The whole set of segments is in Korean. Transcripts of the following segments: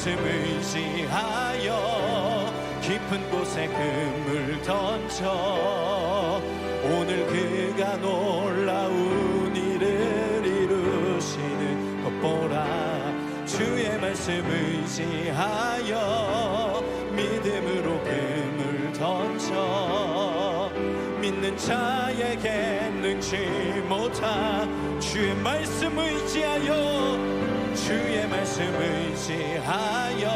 말씀 의지하여 깊은 곳에 금을 던져 오늘 그가 놀라운 일을 이루시는 것 보라. 주의 말씀 의지하여 믿음으로 금을 던져 믿는 자에게 능치 못한 주의 말씀 의지하여 주의 말씀 의지하여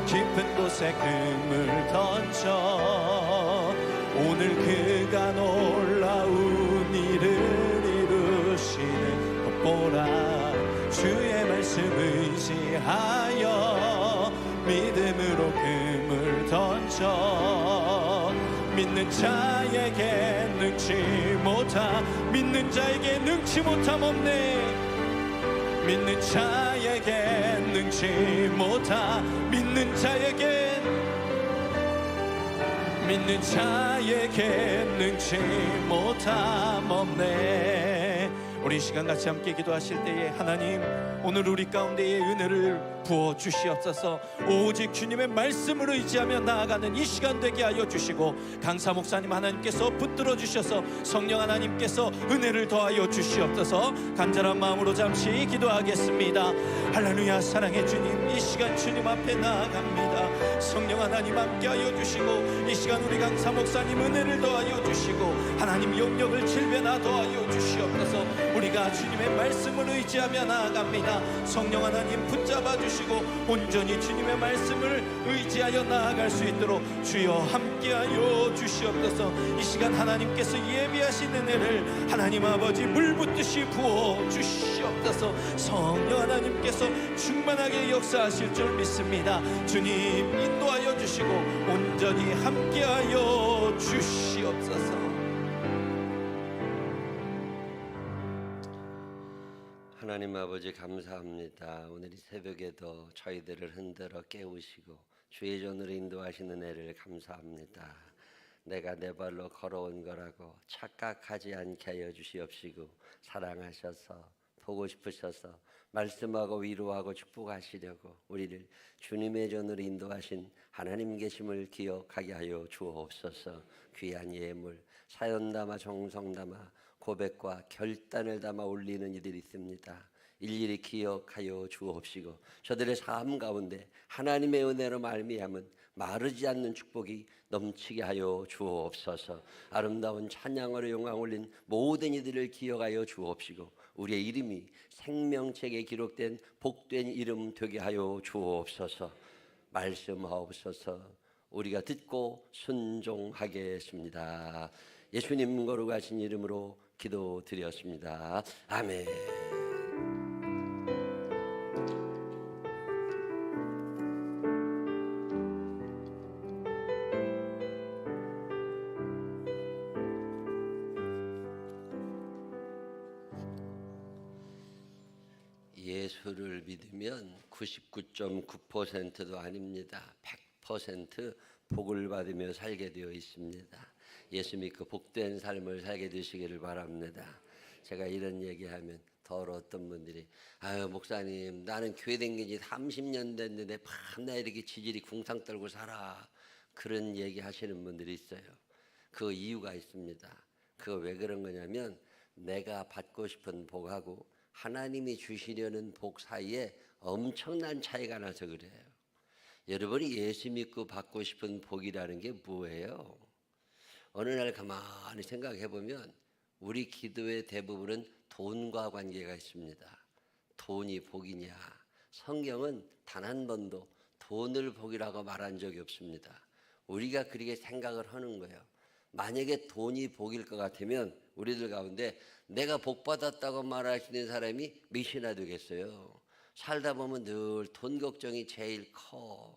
깊은 곳에 금을 던져 오늘 그가 놀라운 일을 이루시는 것 보라. 주의 말씀 의지하여 믿음으로 금을 던져 믿는 자에게 능치 못함 믿는 자에게 능치 못함 없네. 믿는 자에게 능치 못함 믿는 자에게 능치 못함 없네. 우리 시간 같이 함께 기도하실 때에 하나님 오늘 우리 가운데에 은혜를 부어 주시옵소서. 오직 주님의 말씀을 의지하며 나아가는 이 시간 되게 하여 주시고 강사 목사님 하나님께서 붙들어 주셔서 성령 하나님께서 은혜를 더하여 주시옵소서. 간절한 마음으로 잠시 기도하겠습니다. 할렐루야. 사랑의 주님, 이 시간 주님 앞에 나아갑니다. 성령 하나님 함께 하여 주시고 이 시간 우리 강사 목사님 은혜를 더하여 주시고 하나님 영역을 질변화 더하여 주시옵소서. 우리가 주님의 말씀을 의지하며 나아갑니다. 성령 하나님 붙잡아 주시고 온전히 주님의 말씀을 의지하여 나아갈 수 있도록 주여 함께하여 주시옵소서. 이 시간 하나님께서 예비하신 은혜를 하나님 아버지 물붓듯이 부어 주시옵소서. 성령 하나님께서 충만하게 역사하실 줄 믿습니다. 주님 인도하여 주시고 온전히 함께하여 주시옵소서. 하나님 아버지 감사합니다. 오늘 이 새벽에도 저희들을 흔들어 깨우시고 주의 전으로 인도하시는 은혜를 감사합니다. 내가 내 발로 걸어온 거라고 착각하지 않게 하여 주시옵시고 사랑하셔서 보고 싶으셔서 말씀하고 위로하고 축복하시려고 우리를 주님의 전으로 인도하신 하나님 계심을 기억하게 하여 주옵소서. 귀한 예물 사연 담아 정성 담아 고백과 결단을 담아 올리는 이들이 있습니다. 일일이 기억하여 주옵시고 저들의 삶 가운데 하나님의 은혜로 말미암은 마르지 않는 축복이 넘치게 하여 주옵소서. 아름다운 찬양으로 영광 올린 모든 이들을 기억하여 주옵시고 우리의 이름이 생명책에 기록된 복된 이름 되게 하여 주옵소서. 말씀하옵소서. 우리가 듣고 순종하겠습니다. 예수님 거룩하신 이름으로 기도드렸습니다. 아멘. 예수를 믿으면 99.9%도 아닙니다. 100% 복을 받으며 살게 되어 있습니다. 예수 믿고 복된 삶을 살게 되시기를 바랍니다. 제가 이런 얘기하면 더 어떤 분들이 아유 목사님 나는 교회 다닌 지 30년 됐는데 밤낮 이렇게 지질이 궁상 떨고 살아. 그런 얘기 하시는 분들이 있어요. 그 이유가 있습니다. 그거 왜 그런 거냐면 내가 받고 싶은 복하고 하나님이 주시려는 복 사이에 엄청난 차이가 나서 그래요. 여러분이 예수 믿고 받고 싶은 복이라는 게 뭐예요? 어느 날 가만히 생각해 보면 우리 기도의 대부분은 돈과 관계가 있습니다. 돈이 복이냐? 성경은 단 한 번도 돈을 복이라고 말한 적이 없습니다. 우리가 그렇게 생각을 하는 거예요. 만약에 돈이 복일 것 같으면 우리들 가운데 내가 복 받았다고 말하시는 사람이 몇이나 되겠어요? 살다 보면 늘 돈 걱정이 제일 커.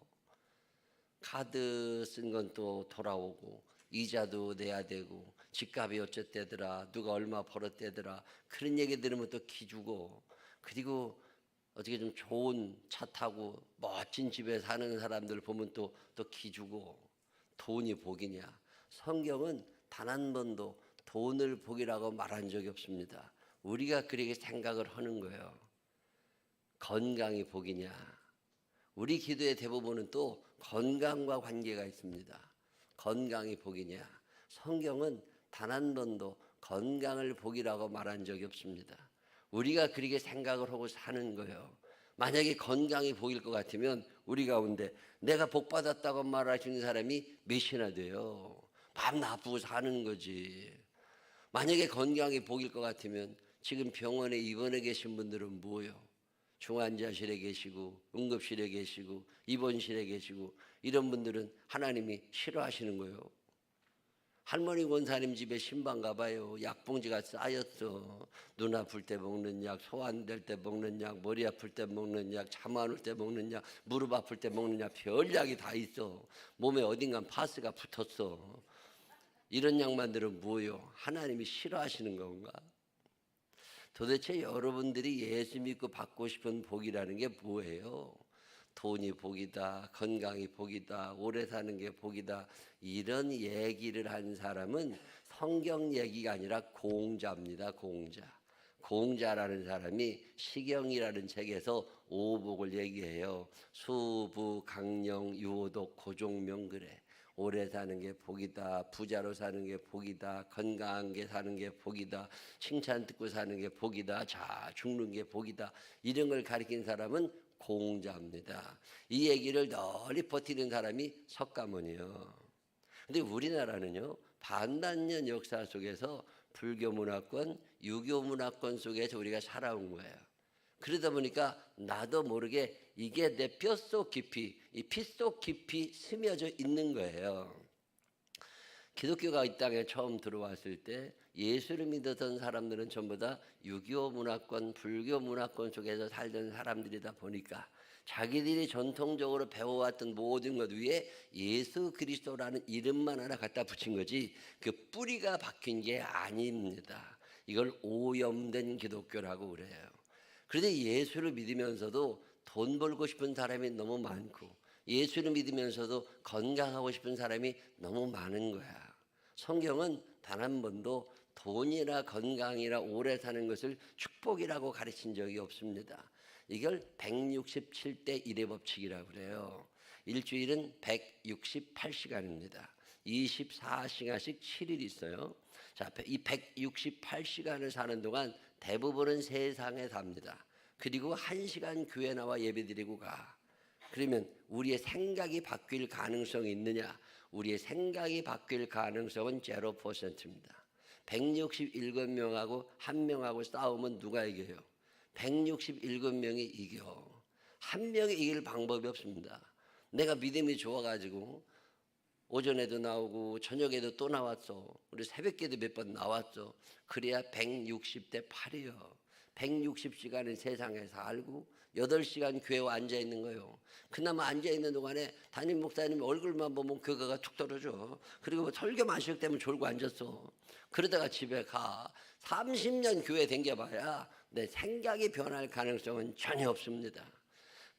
카드 쓴 건 또 돌아오고 이자도 내야 되고 집값이 어쨌대더라 누가 얼마 벌었대더라 그런 얘기 들으면 또 기주고 그리고 어떻게 좀 좋은 차 타고 멋진 집에 사는 사람들 보면 또 기주고 돈이 복이냐? 성경은 단 한 번도 돈을 복이라고 말한 적이 없습니다. 우리가 그렇게 생각을 하는 거예요. 건강이 복이냐? 우리 기도의 대부분은 또 건강과 관계가 있습니다. 건강이 복이냐? 성경은 단 한 번도 건강을 복이라고 말한 적이 없습니다. 우리가 그렇게 생각을 하고 사는 거예요. 만약에 건강이 복일 것 같으면 우리 가운데 내가 복 받았다고 말하시는 사람이 몇이나 돼요. 밤 나쁘고 사는 거지. 만약에 건강이 복일 것 같으면 지금 병원에 입원해 계신 분들은 뭐예요? 중환자실에 계시고 응급실에 계시고 입원실에 계시고 이런 분들은 하나님이 싫어하시는 거예요. 할머니 권사님 집에 신방 가봐요. 약봉지가 쌓였어. 눈 아플 때 먹는 약, 소 안 될 때 먹는 약, 머리 아플 때 먹는 약, 잠 안 올 때 먹는 약, 무릎 아플 때 먹는 약, 별 약이 다 있어. 몸에 어딘가 파스가 붙었어. 이런 약만들은 뭐예요? 하나님이 싫어하시는 건가? 도대체 여러분들이 예수 믿고 받고 싶은 복이라는 게 뭐예요? 돈이 복이다, 건강이 복이다, 오래 사는 게 복이다, 이런 얘기를 한 사람은 성경 얘기가 아니라 공자입니다. 공자라는 사람이 시경이라는 책에서 오복을 얘기해요. 수부, 강령, 유오독, 고종명 그래. 오래 사는 게 복이다, 부자로 사는 게 복이다, 건강한 게 사는 게 복이다, 칭찬 듣고 사는 게 복이다, 자 죽는 게 복이다, 이런 걸 가리킨 사람은 공자입니다. 이 얘기를 널리 버티는 사람이 석가모니요. 근데 우리나라는요, 반단년 역사 속에서 불교 문화권, 유교 문화권 속에서 우리가 살아온 거예요. 그러다 보니까 나도 모르게 이게 내 뼛속 깊이, 이 피 속 깊이 스며져 있는 거예요. 기독교가 이 땅에 처음 들어왔을 때 예수를 믿었던 사람들은 전부 다 유교 문화권, 불교 문화권 속에서 살던 사람들이다 보니까 자기들이 전통적으로 배워왔던 모든 것 위에 예수 그리스도라는 이름만 하나 갖다 붙인 거지 그 뿌리가 박힌 게 아닙니다. 이걸 오염된 기독교라고 그래요. 그런데 예수를 믿으면서도 돈 벌고 싶은 사람이 너무 많고 예수를 믿으면서도 건강하고 싶은 사람이 너무 많은 거야. 성경은 단 한 번도 돈이나 건강이나 오래 사는 것을 축복이라고 가르친 적이 없습니다. 이걸 167대 1의 법칙이라고 그래요. 일주일은 168시간입니다. 24시간씩 7일 있어요. 자, 이 168시간을 사는 동안 대부분은 세상에 삽니다. 그리고 1시간 교회 나와 예배드리고 가. 그러면 우리의 생각이 바뀔 가능성이 있느냐? 우리의 생각이 바뀔 가능성은 0%입니다. 167명하고 한 명하고 싸우면 누가 이겨요? 167명이 이겨. 한 명이 이길 방법이 없습니다. 내가 믿음이 좋아가지고 오전에도 나오고 저녁에도 또 나왔어. 우리 새벽기도 몇 번 나왔어. 그래야 160대 8이요. 160시간을 세상에 살고 8시간 교회에 앉아있는 거예요. 그나마 앉아있는 동안에 담임 목사님 얼굴만 보면 교가가 툭 떨어져. 그리고 설교만 시작 되면 졸고 앉았어. 그러다가 집에 가. 30년 교회 댕겨봐야 내 생각이 변할 가능성은 전혀 없습니다.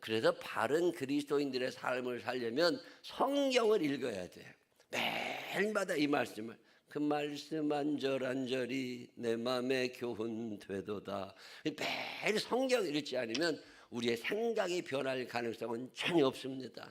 그래서 바른 그리스도인들의 삶을 살려면 성경을 읽어야 돼요. 매일마다 이 말씀을 그 말씀 한절한절이 내 마음에 교훈 되도다. 매일 성경 읽지 않으면 우리의 생각이 변할 가능성은 전혀 없습니다.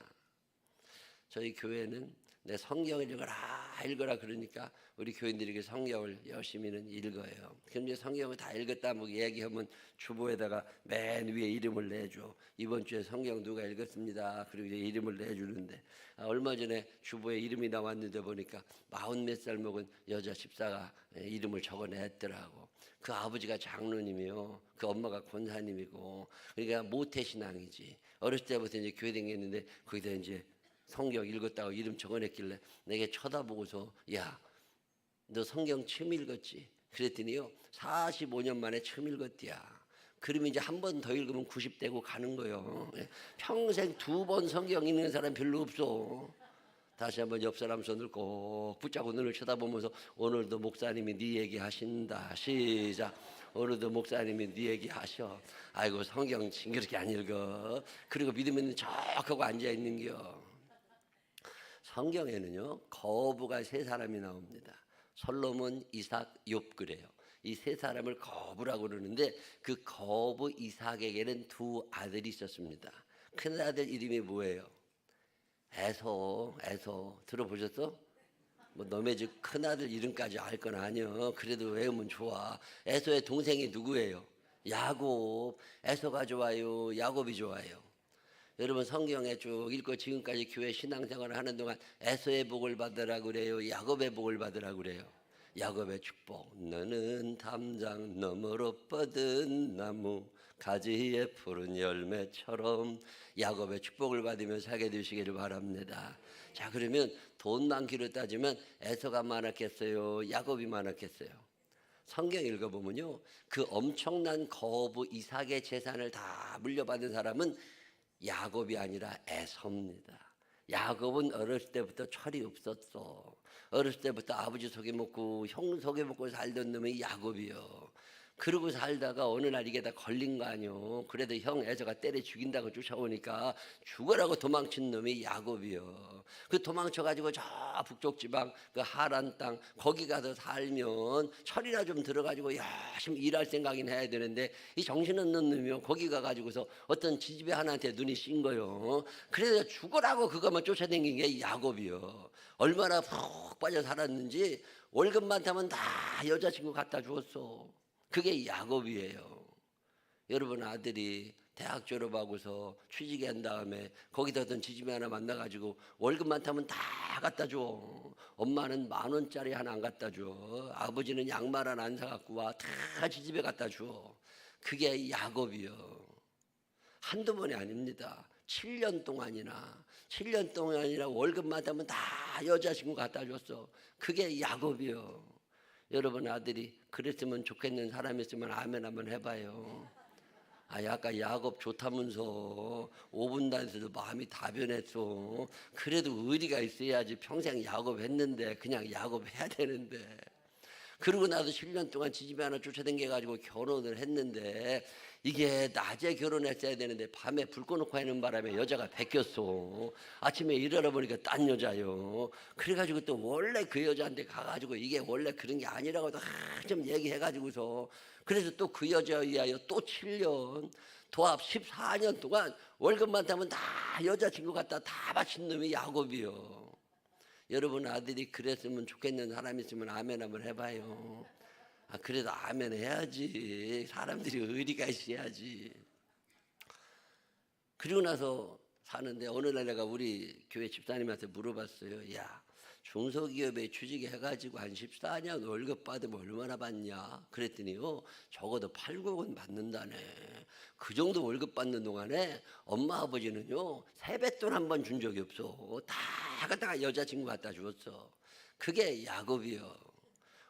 저희 교회는 내 성경을 읽어라 그러니까 우리 교인들에게 성경을 열심히는 읽어요. 그럼 이제 성경을 다 읽었다 뭐 얘기하면 주보에다가 맨 위에 이름을 내줘. 이번 주에 성경 누가 읽었습니다. 그리고 이제 이름을 내주는데 얼마 전에 주보에 이름이 나왔는데 보니까 40몇 살 먹은 여자 집사가 이름을 적어냈더라고. 그 아버지가 장로님이요. 그 엄마가 권사님이고 그러니까 모태신앙이지. 어렸을 때부터 이제 교회 다녔는데 거기다 이제 성경 읽었다고 이름 적어냈길래 내게 쳐다보고서 야, 너 성경 처음 읽었지? 그랬더니요 45년 만에 처음 읽었디야. 그러면 이제 한 번 더 읽으면 90대고 가는 거예요. 평생 2번 성경 읽는 사람 별로 없어. 다시 한번 옆 사람 손을 꼭 붙잡고 눈을 쳐다보면서 오늘도 목사님이 네 얘기 하신다. 시작. 오늘도 목사님이 네 얘기 하셔. 아이고 성경 징그럽게 안 읽어. 그리고 믿음 있는 척하고 앉아있는겨. 성경에는요 거부가 3사람이 나옵니다. 솔로몬, 이삭, 욥 그래요. 이 3사람을 거부라고 그러는데 그 거부 이삭에게는 2 아들이 있었습니다. 큰아들 이름이 뭐예요? 에서 들어보셨어? 뭐 너네 집 큰아들 이름까지 알 건 아니여. 그래도 외우면 좋아. 에서의 동생이 누구예요? 야곱. 에서가 좋아요? 야곱이 좋아요? 여러분 성경에 쭉 읽고 지금까지 교회 신앙생활을 하는 동안 에서의 복을 받으라 그래요? 야곱의 복을 받으라 그래요? 야곱의 축복. 너는 담장 너머로 뻗은 나무 가지에 푸른 열매처럼 야곱의 축복을 받으며 살게 되시기를 바랍니다. 자, 그러면 돈 많기로 따지면 에서가 많았겠어요? 야곱이 많았겠어요? 성경 읽어보면요, 그 엄청난 거부 이삭의 재산을 다 물려받은 사람은 야곱이 아니라 에서입니다. 야곱은 어렸을 때부터 철이 없었어. 어렸을 때부터 아버지 속여먹고 형 속여먹고 살던 놈이 야곱이요. 그러고 살다가 어느 날 이게 다 걸린 거 아니요. 그래도 형 에서가 때려 죽인다고 쫓아오니까 죽으라고 도망친 놈이 야곱이요. 그 도망쳐가지고 저 북쪽 지방 그 하란 땅 거기 가서 살면 철이나 좀 들어가지고 열심히 일할 생각이나 해야 되는데 이 정신없는 놈이요. 거기 가가지고서 어떤 지지배 하나한테 눈이 띈 거요. 그래서 죽으라고 그것만 쫓아다닌 게 야곱이요. 얼마나 푹 빠져 살았는지 월급만 타면 다 여자친구 갖다 주었어. 그게 야곱이에요. 여러분 아들이 대학 졸업하고서 취직한 다음에 거기다 어떤 지지배 하나 만나가지고 월급만 타면 다 갖다 줘. 엄마는 10,000원짜리 하나 안 갖다 줘. 아버지는 양말 하나 안 사갖고 와. 다 지지배 갖다 줘. 그게 야곱이요. 한두 번이 아닙니다. 7년 동안이나 월급만 타면 다 여자친구 갖다 줬어. 그게 야곱이요. 여러분 아들이 그랬으면 좋겠는 사람이 있으면 아멘 한번 해봐요. 아까 야곱 좋다면서 5분 단에서도 마음이 다 변했어. 그래도 의리가 있어야지. 평생 야곱 했는데 그냥 야곱 해야 되는데. 그러고 나서 7년 동안 지지배 하나 쫓아다녀가지고 결혼을 했는데 이게 낮에 결혼했어야 되는데 밤에 불 꺼놓고 하는 바람에 여자가 베꼈어. 아침에 일어나 보니까 딴 여자요. 그래가지고 또 원래 그 여자한테 가가지고 이게 원래 그런 게 아니라고도 한참 얘기해가지고서 그래서 또 그 여자에 의하여 또 7년 도합 14년 동안 월급만 타면 다 여자친구 갖다 다 바친 놈이 야곱이요. 여러분 아들이 그랬으면 좋겠는 사람 있으면 아멘 한번 해봐요. 그래도 아멘 해야지. 사람들이 의리가 있어야지. 그리고 나서 사는데 어느 날 내가 우리 교회 집사님한테 물어봤어요. 야, 중소기업에 취직해가지고 한 14년 월급 받으면 얼마나 받냐? 그랬더니요, 적어도 8, 9억 받는다네. 그 정도 월급 받는 동안에 엄마 아버지는요 세뱃돈 한 번 준 적이 없어. 다 갖다가 여자친구 갖다 주었어. 그게 야곱이요.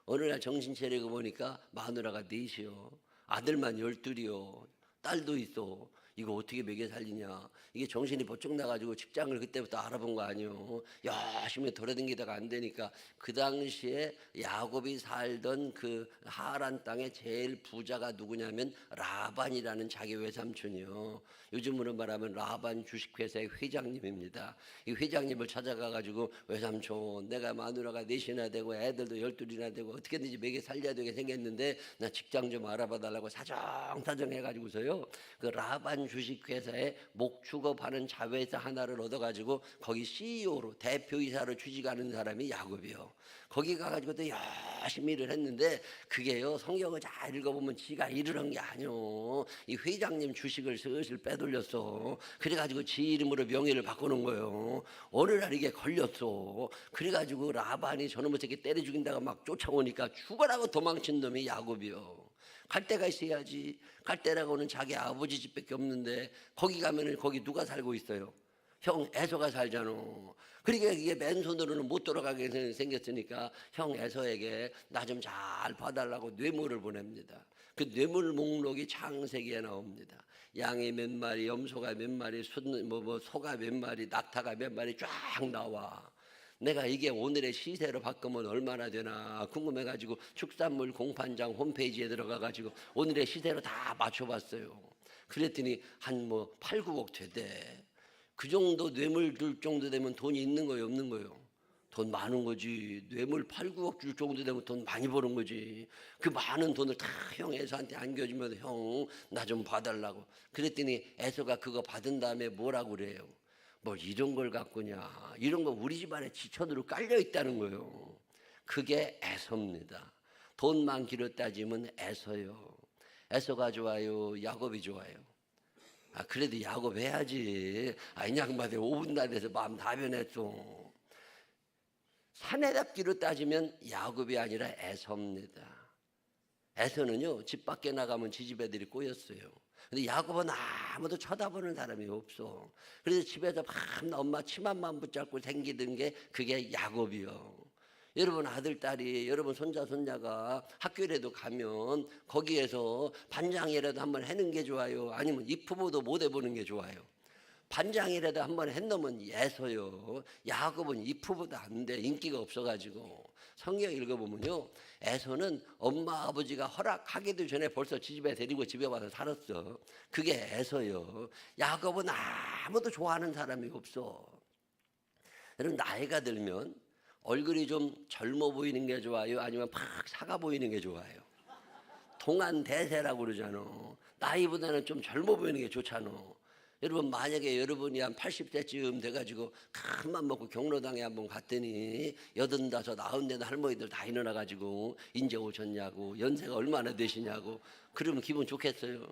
어느 날 정신 차리고 보니까 마누라가 4이요. 아들만 12이요. 딸도 있어. 이거 어떻게 먹여 살리냐. 이게 정신이 번쩍 나가지고 직장을 그때부터 알아본 거 아니요. 열심히 돌아다니다가 안 되니까 그 당시에 야곱이 살던 그 하란 땅에 제일 부자가 누구냐면 라반이라는 자기 외삼촌이요. 요즘으로 말하면 라반 주식회사의 회장님입니다. 이 회장님을 찾아가가지고 외삼촌 내가 마누라가 4이나 되고 애들도 12이나 되고 어떻게든지 먹여 살려야 되게 생겼는데 나 직장 좀 알아봐 달라고 사정사정 해가지고서요. 그 라반 주식회사에 목축업하는 자회사 하나를 얻어가지고 거기 CEO로 대표이사로 취직하는 사람이 야곱이요. 거기 가가지고 또 열심히 일을 했는데 그게요 성경을 잘 읽어보면 지가 일을 한 게 아니요. 이 회장님 주식을 슬슬 빼돌렸어. 그래가지고 지 이름으로 명의를 바꾸는 거예요. 어느 날 이게 걸렸어. 그래가지고 라반이 저놈의 새끼 때려 죽인다가 막 쫓아오니까 죽어라고 도망친 놈이 야곱이요. 갈 데가 있어야지. 갈 데라고는 자기 아버지 집밖에 없는데 거기 가면은 거기 누가 살고 있어요? 형 에서가 살잖아. 그러니까 이게 맨손으로는 못 돌아가게 생겼으니까 형 에서에게 나 좀 잘 봐달라고 뇌물을 보냅니다. 그 뇌물 목록이 창세기에 나옵니다. 양이 몇 마리, 염소가 몇 마리, 소가 몇 마리, 낙타가 몇 마리 쫙 나와. 내가 이게 오늘의 시세로 바꾸면 얼마나 되나 궁금해가지고 축산물 공판장 홈페이지에 들어가가지고 오늘의 시세로 다 맞춰봤어요. 그랬더니 한 8, 9억 되대. 그 정도 뇌물 줄 정도 되면 돈이 있는 거예요, 없는 거예요? 돈 많은 거지. 뇌물 8, 9억 줄 정도 되면 돈 많이 버는 거지. 그 많은 돈을 다 형 에서한테 안겨주면 형 나 좀 봐달라고. 그랬더니 에서가 그거 받은 다음에 뭐라고 그래요? 뭐 이런 걸 갖고냐. 이런 거 우리 집안에 지천으로 깔려 있다는 거예요. 그게 에서입니다. 돈 많기로 따지면 에서요. 에서가 좋아요? 야곱이 좋아요? 그래도 야곱 해야지. 이 양반이 5분 다 돼서 마음 다 변했어. 사내답기로 따지면 야곱이 아니라 에서입니다. 에서는요 집 밖에 나가면 지집 애들이 꼬였어요. 근데 야곱은 아무도 쳐다보는 사람이 없어. 그래서 집에서 밤 엄마 치마만 붙잡고 생기던 게 그게 야곱이요. 여러분 아들 딸이 여러분 손자 손녀가 학교라도 가면 거기에서 반장이라도 한번 해는 게 좋아요? 아니면 이프보도 못 해보는 게 좋아요? 반장이라도 한번 했놈은 에서요. 야곱은 이프보다 안 돼. 인기가 없어가지고. 성경 읽어보면요 에서는 엄마 아버지가 허락하기도 전에 벌써 집에 데리고 집에 와서 살았어. 그게 에서요. 야곱은 아무도 좋아하는 사람이 없어. 여러분 나이가 들면 얼굴이 좀 젊어 보이는 게 좋아요? 아니면 팍 사가 보이는 게 좋아요? 동안대세라고 그러잖아. 나이보다는 좀 젊어 보이는 게 좋잖아. 여러분 만약에 여러분이 한 80세쯤 돼가지고 큰맘 먹고 경로당에 한번 갔더니 85, 90대 할머니들 다 일어나가지고 인제 오셨냐고 연세가 얼마나 되시냐고 그러면 기분 좋겠어요?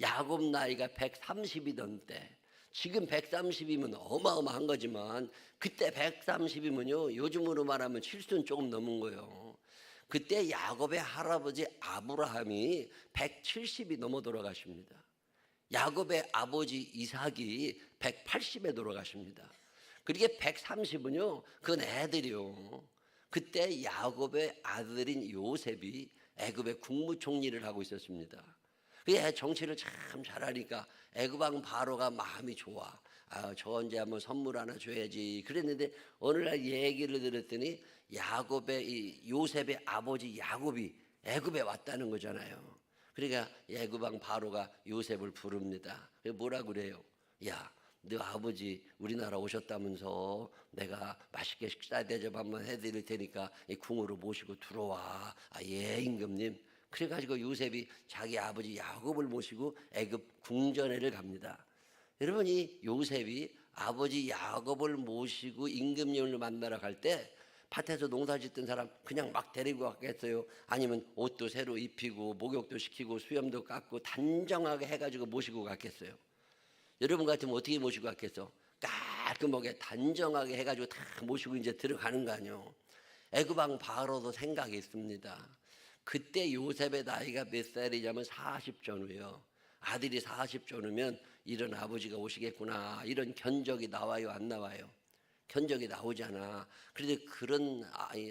야곱 나이가 130이던 때 지금 130이면 어마어마한 거지만 그때 130이면요 요즘으로 말하면 7순 조금 넘은 거예요. 그때 야곱의 할아버지 아브라함이 170이 넘어 돌아가십니다. 야곱의 아버지 이삭이 180에 돌아가십니다. 그러게 130은요 그건 애들이요. 그때 야곱의 아들인 요셉이 애굽의 국무총리를 하고 있었습니다. 그게 정치를 참 잘하니까 애굽 왕 바로가 마음이 좋아. 저 언제 한번 선물 하나 줘야지 그랬는데 어느 날 얘기를 들었더니 야곱의 이 요셉의 아버지 야곱이 애굽에 왔다는 거잖아요. 그러니까 애굽 왕 바로가 요셉을 부릅니다. 뭐라 그래요? 야, 너 아버지 우리나라 오셨다면서 내가 맛있게 식사 대접 한번 해드릴 테니까 이 궁으로 모시고 들어와. 예, 임금님. 그래가지고 요셉이 자기 아버지 야곱을 모시고 애굽 궁전에를 갑니다. 여러분 이 요셉이 아버지 야곱을 모시고 임금님을 만나러 갈 때 밭에서 농사 짓던 사람 그냥 막 데리고 갔겠어요? 아니면 옷도 새로 입히고 목욕도 시키고 수염도 깎고 단정하게 해가지고 모시고 갔겠어요? 여러분 같으면 어떻게 모시고 갔겠어? 깔끔하게 단정하게 해가지고 다 모시고 이제 들어가는 거 아니에요? 애굽 왕 바로도 생각이 있습니다. 그때 요셉의 나이가 몇 살이냐면 40 전후요. 아들이 40 전후면 이런 아버지가 오시겠구나 이런 견적이 나와요 안 나와요? 견적이 나오잖아. 그런데 그런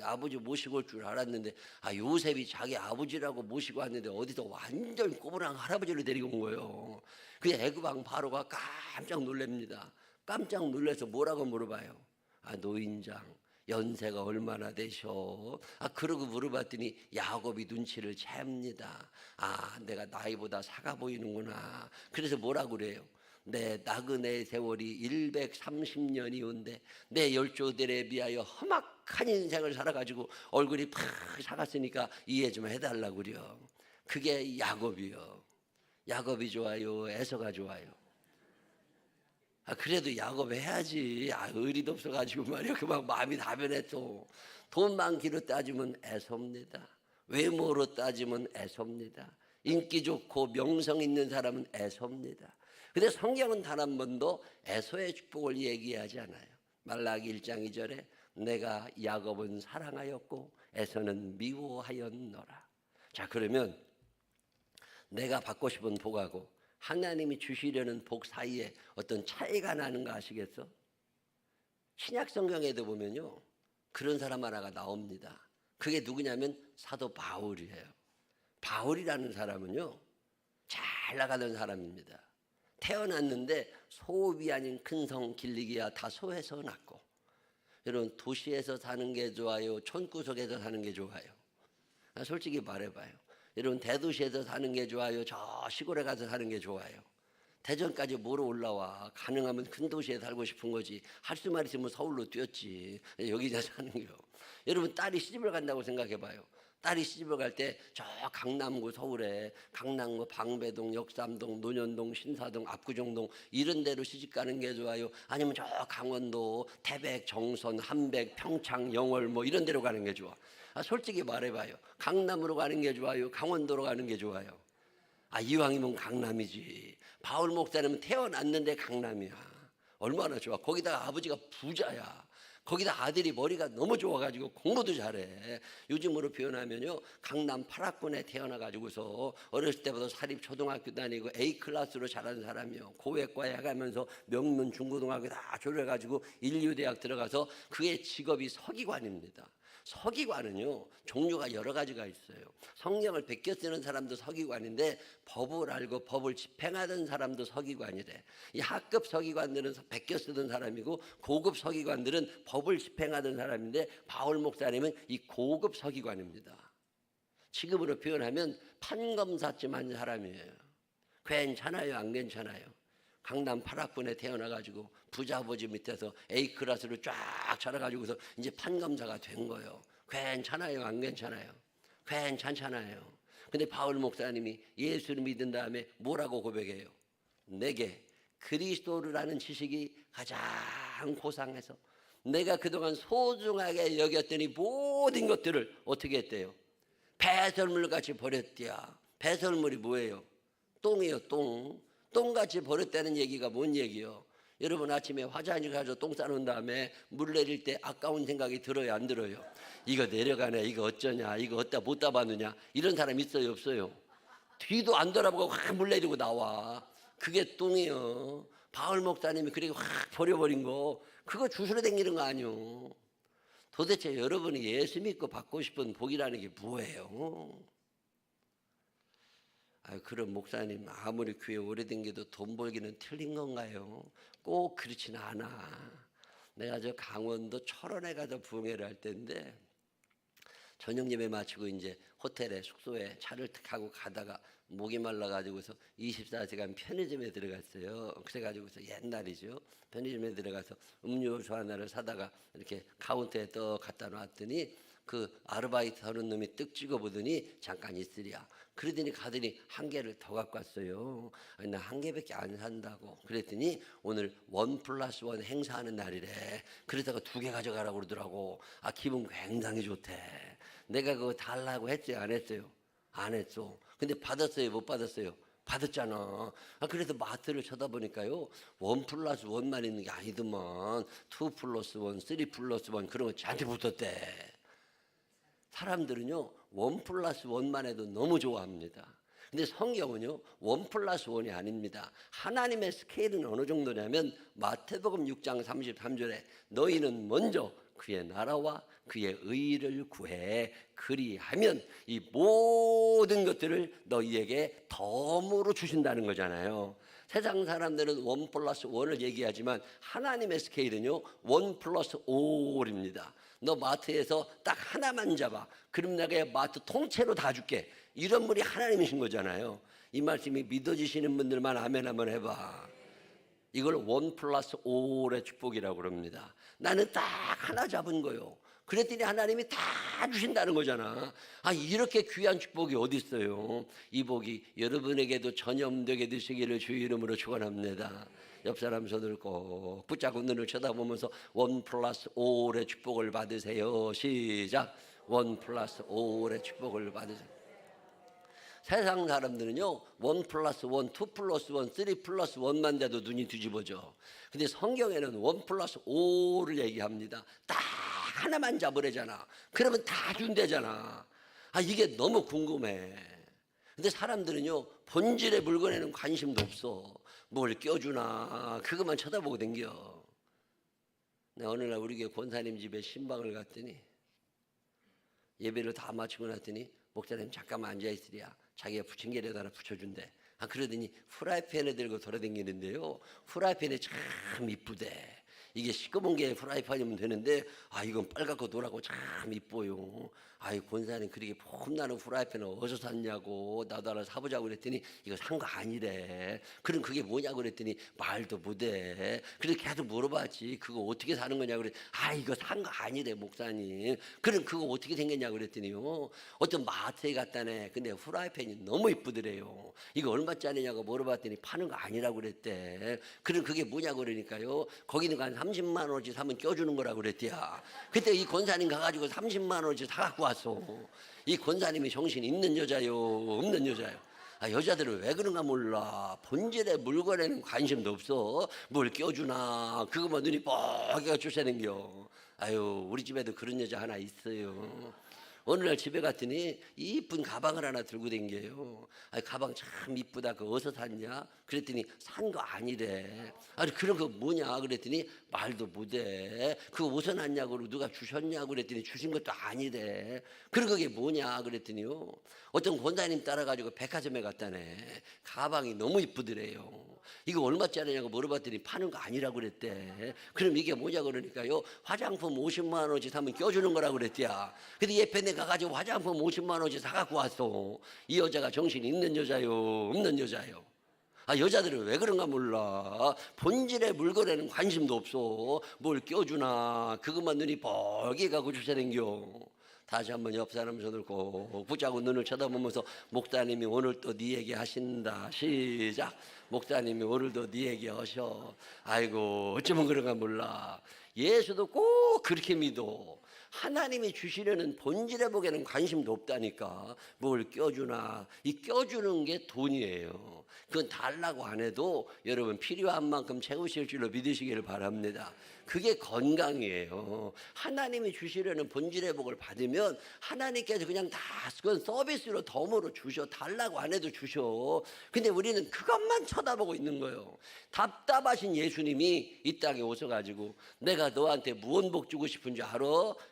아버지 모시고 올 줄 알았는데 요셉이 자기 아버지라고 모시고 왔는데 어디서 완전 꼬부랑 할아버지를 데리고 온 거예요. 그 애굽 왕 바로가 깜짝 놀랍니다. 깜짝 놀라서 뭐라고 물어봐요? 노인장 연세가 얼마나 되셔? 그러고 물어봤더니 야곱이 눈치를 챕니다. 내가 나이보다 작아 보이는구나. 그래서 뭐라고 그래요? 내 나그네 세월이 130년이온데 내 열조들에 비하여 험악한 인생을 살아가지고 얼굴이 팍 작았으니까 이해 좀 해달라고 그래요. 그게 야곱이요. 야곱이 좋아요? 에서가 좋아요? 그래도 야곱 해야지. 의리도 없어가지고 말이야. 그만 마음이 다 변했어. 돈 많기로 따지면 에서입니다. 외모로 따지면 에서입니다. 인기 좋고 명성 있는 사람은 에서입니다. 근데 성경은 단 한 번도 에서의 축복을 얘기하지 않아요. 말라기 1장 2절에 내가 야곱은 사랑하였고 에서는 미워하였노라. 자 그러면 내가 받고 싶은 복하고 하나님이 주시려는 복 사이에 어떤 차이가 나는 거 아시겠어? 신약 성경에도 보면요 그런 사람 하나가 나옵니다. 그게 누구냐면 사도 바울이에요. 바울이라는 사람은요 잘 나가던 사람입니다. 태어났는데 소읍이 아닌 큰 성 길리기아 다소에서 났고 여러분 도시에서 사는 게 좋아요? 촌구석에서 사는 게 좋아요? 솔직히 말해봐요. 여러분 대도시에서 사는 게 좋아요? 저 시골에 가서 사는 게 좋아요? 대전까지 뭐로 올라와? 가능하면 큰 도시에 살고 싶은 거지. 할 수만 있으면 서울로 뛰었지. 여기다 사는 거요. 여러분 딸이 시집을 간다고 생각해봐요. 딸이 시집을 갈 때 저 강남구 서울에 강남구 방배동, 역삼동, 논현동, 신사동, 압구정동 이런 데로 시집 가는 게 좋아요? 아니면 저 강원도 태백, 정선, 함백, 평창, 영월 뭐 이런 데로 가는 게 좋아? 솔직히 말해봐요. 강남으로 가는 게 좋아요? 강원도로 가는 게 좋아요? 이왕이면 강남이지. 바울 목사님은 태어났는데 강남이야. 얼마나 좋아. 거기다가 아버지가 부자야. 거기다 아들이 머리가 너무 좋아가지고 공부도 잘해. 요즘으로 표현하면요, 강남 8학군에 태어나가지고서 어렸을 때부터 사립 초등학교 다니고 A 클래스로 자란 사람이요. 고액과에 가면서 명문 중고등학교 다 졸업해가지고 인류대학 들어가서 그의 직업이 서기관입니다. 서기관은요 종류가 여러 가지가 있어요. 성경을 베껴 쓰는 사람도 서기관인데 법을 알고 법을 집행하던 사람도 서기관이래. 이 하급 서기관들은 베껴 쓰던 사람이고 고급 서기관들은 법을 집행하던 사람인데 바울 목사님은 이 고급 서기관입니다. 지금으로 표현하면 판검사쯤 한 사람이에요. 괜찮아요, 안 괜찮아요? 강남 8학군에 태어나가지고 부자 아버지 밑에서 A 클래스로 쫙 자라가지고서 이제 판검사가 된 거예요. 괜찮아요, 안 괜찮아요? 괜찮잖아요. 근데 바울 목사님이 예수를 믿은 다음에 뭐라고 고백해요? 내게 그리스도라는 지식이 가장 고상해서 내가 그동안 소중하게 여겼더니 모든 것들을 어떻게 했대요? 배설물같이 버렸대야. 배설물이 뭐예요? 똥이에요, 똥. 똥같이 버렸다는 얘기가 뭔 얘기요? 여러분 아침에 화장실 가서 똥 싸놓은 다음에 물 내릴 때 아까운 생각이 들어요, 안 들어요? 이거 내려가네, 이거 어쩌냐, 이거 어디다 못 담았느냐, 이런 사람 있어요, 없어요? 뒤도 안 돌아보고 확 물 내리고 나와. 그게 똥이요. 바울 목사님이 그렇게 확 버려버린 거, 그거 주스러 댕기는 거 아니요. 도대체 여러분이 예수 믿고 받고 싶은 복이라는 게 뭐예요? 그럼 목사님 아무리 교회 오래된 게도 돈 벌기는 틀린 건가요? 꼭 그렇지는 않아. 내가 저 강원도 철원에 가서 부흥회를 할 때인데 저녁 예배 마치고 이제 호텔에 숙소에 차를 타고 가다가 목이 말라가지고서 24시간 편의점에 들어갔어요. 그래가지고서 옛날이죠. 편의점에 들어가서 음료수 하나를 사다가 이렇게 카운터에 떡 갖다 놨더니 그 아르바이트 하는 놈이 떡 찍어보더니 잠깐 있으랴. 그러더니 가더니 한 개를 더 갖고 왔어요. 나 한 개밖에 안 산다고. 그랬더니 오늘 1+1 행사하는 날이래. 그러다가 2개 가져가라고 그러더라고. 기분 굉장히 좋대. 내가 그거 달라고 했지, 안 했어요? 안 했어. 근데 받았어요, 못 받았어요? 받았잖아. 그래서 마트를 쳐다보니까요 1+1만 있는 게 아니더만 2+1, 3+1 그런 거 잔뜩 붙었대. 사람들은요 1+1만 해도 너무 좋아합니다. 근데 성경은요 1+1이 아닙니다. 하나님의 스케일은 어느 정도냐면 마태복음 6장 33절에 너희는 먼저 그의 나라와 그의 의를 구해 그리하면 이 모든 것들을 너희에게 덤으로 주신다는 거잖아요. 세상 사람들은 1+1을 얘기하지만 하나님의 스케일은요 1+5입니다. 너 마트에서 딱 하나만 잡아. 그럼 내가 마트 통째로 다 줄게. 이런 분이 하나님이신 거잖아요. 이 말씀이 믿어지시는 분들만 아멘 한번 해봐. 이걸 1+5의 축복이라고 그럽니다. 나는 딱 하나 잡은 거요. 그랬더니 하나님이 다 주신다는 거잖아. 이렇게 귀한 축복이 어디 있어요? 이 복이 여러분에게도 전염되게 되시기를 주의 이름으로 축원합니다. 옆 사람 손을 꼭 붙잡고 눈을 쳐다보면서 1+5의 축복을 받으세요. 시작. 1+5의 축복을 받으세요. 세상 사람들은요 1+1, 2+1, 3+1만 돼도 눈이 뒤집어져. 근데 성경에는 1+5를 얘기합니다. 딱 하나만 잡으래잖아. 그러면 다 준대잖아. 이게 너무 궁금해. 근데 사람들은요 본질의 물건에는 관심도 없어. 뭘 껴주나 그것만 쳐다보고 댕겨. 내가 어느 날 우리 교회 권사님 집에 신방을 갔더니 예배를 다 마치고 났더니 목사님 잠깐만 앉아있으랴. 자기가 부침개에다 하나 붙여준대. 그러더니 프라이팬을 들고 돌아다니는데요 프라이팬이 참 이쁘대. 이게 시꺼먼 게 프라이팬이면 되는데 이건 빨갛고 노랗고 참 이뻐요. 아이 권사님 그렇게 폼나는 프라이팬을 어디서 샀냐고 나도 하나 사보자고 그랬더니 이거 산 거 아니래. 그럼 그게 뭐냐고 그랬더니 말도 못해. 그래서 계속 물어봤지. 그거 어떻게 사는 거냐고 그랬더니 이거 산 거 아니래 목사님. 그럼 그거 어떻게 생겼냐고 그랬더니요. 어떤 마트에 갔다네. 근데 프라이팬이 너무 이쁘더래요. 이거 얼마짜리냐고 물어봤더니 파는 거 아니라고 그랬대. 그럼 그게 뭐냐고 그러니까요. 거기는 한 30만 원어치 사면 껴주는 거라고 그랬대야. 그때 이 권사님 가가지고 30만 원어치 사갖고 왔어. 이 권사님이 정신 있는 여자요 없는 여자요? 여자들은 왜 그런가 몰라. 본질의 물건에는 관심도 없어. 뭘 껴주나 그것만 눈이 뻐개가 쫓아댕겨. 우리 집에도 그런 여자 하나 있어요. 어느 날 집에 갔더니 이쁜 가방을 하나 들고 댕겨요. 가방 참 이쁘다. 그거 어디서 샀냐? 그랬더니 산 거 아니래. 그런 거 뭐냐? 그랬더니 말도 못해. 그거 어디서 났냐고 누가 주셨냐고 그랬더니 주신 것도 아니래. 그런 그게 뭐냐? 그랬더니요. 어떤 권사님 따라가지고 백화점에 갔다네. 가방이 너무 이쁘더래요. 이거 얼마짜리냐고 물어봤더니 파는 거 아니라고 그랬대. 그럼 이게 뭐냐고 그러니까요. 화장품 50만 원어치 사면 껴주는 거라고 그랬대야. 근데 예편에 가가지고 화장품 50만 원어치 사갖고 왔어. 이 여자가 정신 있는 여자요 없는 여자요? 여자들은 왜 그런가 몰라. 본질의 물건에는 관심도 없어. 뭘 껴주나 그것만 눈이 뻘게 가고 주차댕겨. 다시 한번 옆 사람 손을 꼭 붙잡고 눈을 쳐다보면서 목사님이 오늘 또 네 얘기 하신다. 시작. 목사님이 오늘도 네 얘기 하셔. 아이고 어쩌면 그런가 몰라. 예수도 꼭 그렇게 믿어. 하나님이 주시려는 본질의 복에는 관심도 없다니까. 뭘 껴주나. 이 껴주는 게 돈이에요. 그건 달라고 안 해도 여러분 필요한 만큼 채우실 줄로 믿으시기를 바랍니다. 그게 건강이에요. 하나님이 주시려는 본질의 복을 받으면 하나님께서 그냥 다 그건 서비스로 덤으로 주셔. 달라고 안 해도 주셔. 근데 우리는 그것만 쳐다보고 있는 거예요. 답답하신 예수님이 이 땅에 오셔가지고 내가 너한테 무언 복 주고 싶은 줄 알아?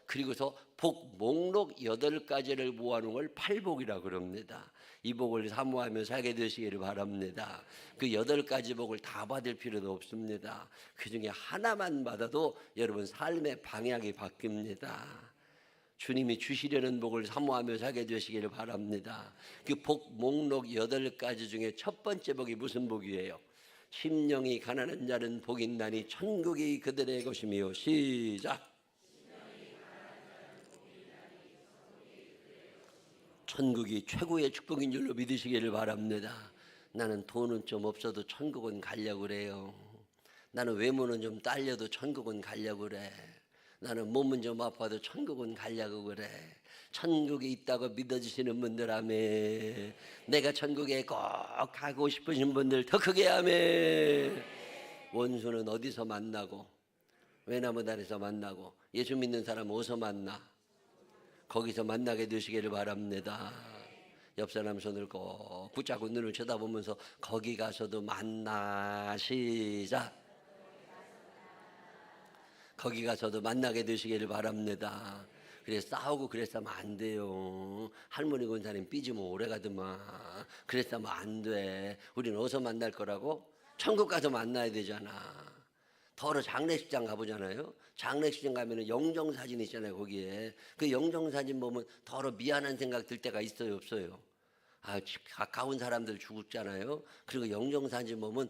그리고서 복 목록 8가지를 모아놓은 걸 팔복이라고 그럽니다. 이 복을 사모하며 살게 되시기를 바랍니다. 그 8가지 복을 다 받을 필요도 없습니다. 그 중에 하나만 받아도 여러분 삶의 방향이 바뀝니다. 주님이 주시려는 복을 사모하며 살게 되시기를 바랍니다. 그 복 목록 8가지 중에 첫 번째 복이 무슨 복이에요? 심령이 가난한 자는 복이 있나니 천국이 그들의 것이며. 시작. 천국이 최고의 축복인 줄로 믿으시기를 바랍니다. 나는 돈은 좀 없어도 천국은 가려고 그래요. 나는 외모는 좀 딸려도 천국은 가려고 그래. 나는 몸은 좀 아파도 천국은 가려고 그래. 천국이 있다고 믿어주시는 분들 아멘. 내가 천국에 꼭 가고 싶으신 분들 더 크게 아멘. 원수는 어디서 만나고 외나무다리에서 만나고 예수 믿는 사람 어디서 만나? 거기서 만나게 되시기를 바랍니다. 옆 사람 손을 꼭 붙잡고 눈을 쳐다보면서 거기 가서도 만나. 시작. 거기 가서도 만나게 되시기를 바랍니다. 그래 싸우고 그랬으면 안 돼요. 할머니 권사님 삐지면 오래 가더만. 그랬으면 안 돼. 우리는 어디서 만날 거라고? 천국 가서 만나야 되잖아. 더러 장례식장 가보잖아요. 장례식장 가면은 영정사진 있잖아요. 거기에 그 영정사진 보면 더러 미안한 생각 들 때가 있어요 없어요? 가까운 사람들 죽었잖아요. 그리고 영정사진 보면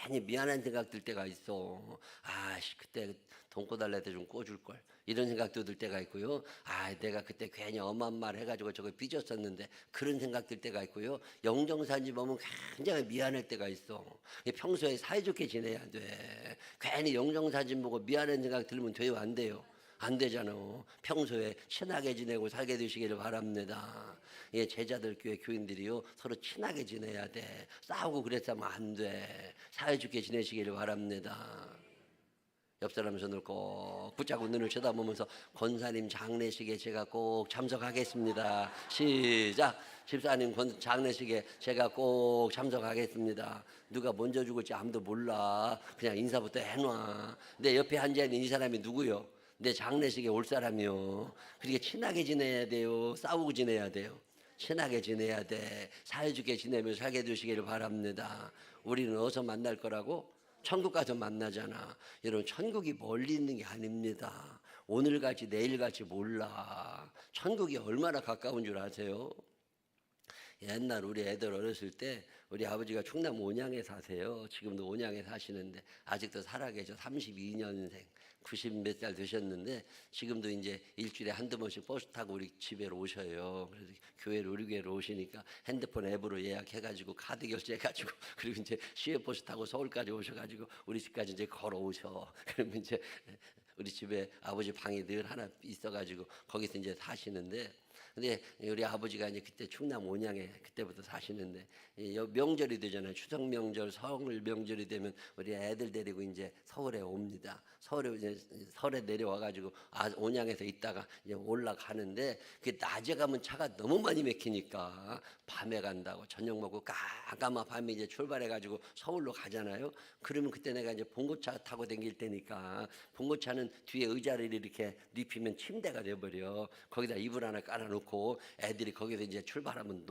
괜히 미안한 생각 들 때가 있어. 그때 돈 꿔달라 때 좀 꿔줄 걸. 이런 생각도 들 때가 있고요. 내가 그때 괜히 엄한 말 해가지고 저거 삐졌었는데 그런 생각 들 때가 있고요. 영정사진 보면 굉장히 미안할 때가 있어. 평소에 사이좋게 지내야 돼. 괜히 영정사진 보고 미안한 생각 들면 돼요 안 돼요? 안 되잖아. 평소에 친하게 지내고 살게 되시기를 바랍니다. 제자들 교회 교인들이요 서로 친하게 지내야 돼. 싸우고 그랬으면 안 돼. 사이좋게 지내시기를 바랍니다. 옆 사람 손을 꼭 붙잡고 눈을 쳐다보면서 권사님 장례식에 제가 꼭 참석하겠습니다. 시작. 집사님 장례식에 제가 꼭 참석하겠습니다. 누가 먼저 죽을지 아무도 몰라. 그냥 인사부터 해놔. 내 옆에 앉아있는 이 사람이 누구요? 내 장례식에 올 사람이요. 그렇게 친하게 지내야 돼요? 싸우고 지내야 돼요? 친하게 지내야 돼. 사이좋게 지내며 살게 되시기를 바랍니다. 우리는 어디서 만날 거라고? 천국 가서 만나잖아. 여러분 천국이 멀리 있는 게 아닙니다. 오늘같이 내일같이 몰라. 천국이 얼마나 가까운 줄 아세요? 옛날 우리 애들 어렸을 때 우리 아버지가 충남 온양에 사세요. 지금도 온양에 사시는데 아직도 살아계셔. 32년생 90 몇 살 되셨는데 지금도 이제 일주일에 한두 번씩 버스 타고 우리 집에로 오셔요. 그래서 교회로 우리 교회로 오시니까 핸드폰 앱으로 예약해가지고 카드 결제해가지고 그리고 이제 시외버스 타고 서울까지 오셔가지고 우리 집까지 이제 걸어오셔. 그러면 이제 우리 집에 아버지 방이 늘 하나 있어가지고 거기서 이제 사시는데, 근데 우리 아버지가 이제 그때 충남 온양에 그때부터 사시는데 명절이 되잖아요. 추석 명절, 설 명절이 되면 우리 애들 데리고 이제 서울에 옵니다. 서울에 이제 설에 내려와가지고 온양에서 있다가 이제 올라가는데 그 낮에 가면 차가 너무 많이 막히니까 밤에 간다고 저녁 먹고 깜깜한 밤에 이제 출발해가지고 서울로 가잖아요. 그러면 그때 내가 이제 봉고차 타고 다닐 때니까 봉고차는 뒤에 의자를 이렇게 눕히면 침대가 돼버려. 거기다 이불 하나 깔아놓고 애들이 거기서 이제 출발하면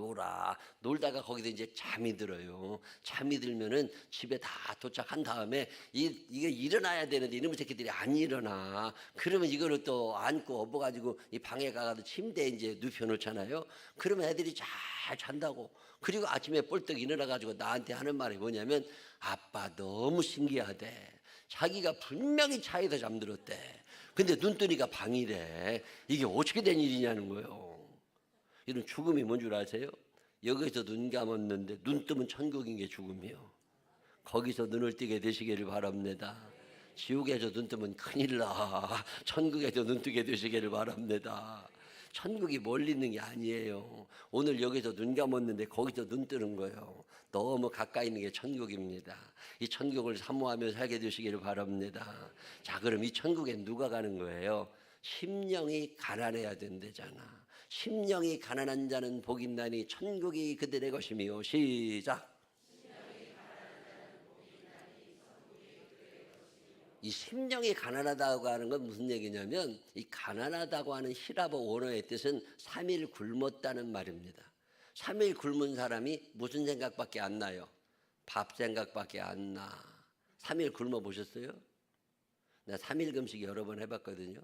놀다가 거기서 이제 잠이 들어요. 잠이 들면은 집에 다 도착한 다음에 이게 일어나야 되는데 이놈의 새끼들이 안 일어나. 그러면 이거를 또 안고 업어가지고 이 방에 가서 침대에 이제 눕혀놓잖아요. 그러면 애들이 잘 잔다고. 그리고 아침에 뻘떡 일어나가지고 나한테 하는 말이 뭐냐면, 아빠 너무 신기하대. 자기가 분명히 차에서 잠들었대. 근데 눈 뜨니까 방이래. 이게 어떻게 된 일이냐는 거예요. 이런 죽음이 뭔 줄 아세요? 여기서 눈 감았는데 눈 뜨면 천국인 게 죽음이요. 거기서 눈을 뜨게 되시기를 바랍니다. 지옥에서 눈 뜨면 큰일 나. 천국에서 눈 뜨게 되시기를 바랍니다. 천국이 멀리 있는 게 아니에요. 오늘 여기서 눈 감았는데 거기서 눈 뜨는 거예요. 너무 가까이 있는 게 천국입니다. 이 천국을 사모하며 살게 되시기를 바랍니다. 자, 그럼 이 천국에 누가 가는 거예요? 심령이 가난해야 된대잖아. 심령이 가난한 자는 복이 있나니 천국이 그들의 것이며. 시작. 이 심령이 가난하다고 하는 건 무슨 얘기냐면, 이 가난하다고 하는 히라보 원어의 뜻은 3일 굶었다는 말입니다. 3일 굶은 사람이 무슨 생각밖에 안 나요? 밥 생각밖에 안 나. 3일 굶어 보셨어요? 나 3일 금식 여러 번 해봤거든요.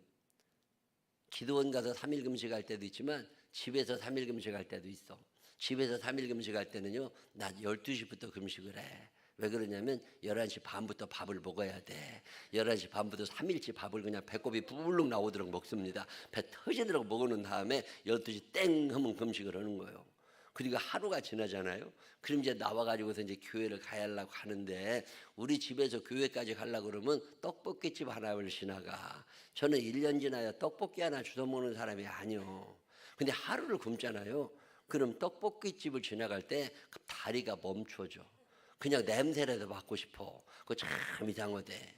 기도원 가서 3일 금식할 때도 있지만 집에서 3일 금식할 때도 있어. 집에서 3일 금식할 때는요, 낮 12시부터 금식을 해. 왜 그러냐면 11시 반부터 밥을 먹어야 돼. 11시 반부터 3일치 밥을 그냥 배꼽이 부르륵 나오도록 먹습니다. 배 터지도록 먹어놓은 다음에 12시 땡 하면 금식을 하는 거예요. 그리고 하루가 지나잖아요. 그럼 이제 나와가지고서 이제 교회를 가야 하려고 하는데, 우리 집에서 교회까지 가려고 그러면 떡볶이집 하나를 지나가. 저는 1년 지나야 떡볶이 하나 주워 먹는 사람이 아니요. 근데 하루를 굶잖아요. 그럼 떡볶이집을 지나갈 때 다리가 멈춰져. 그냥 냄새라도 맡고 싶어. 그거 참 이상하대.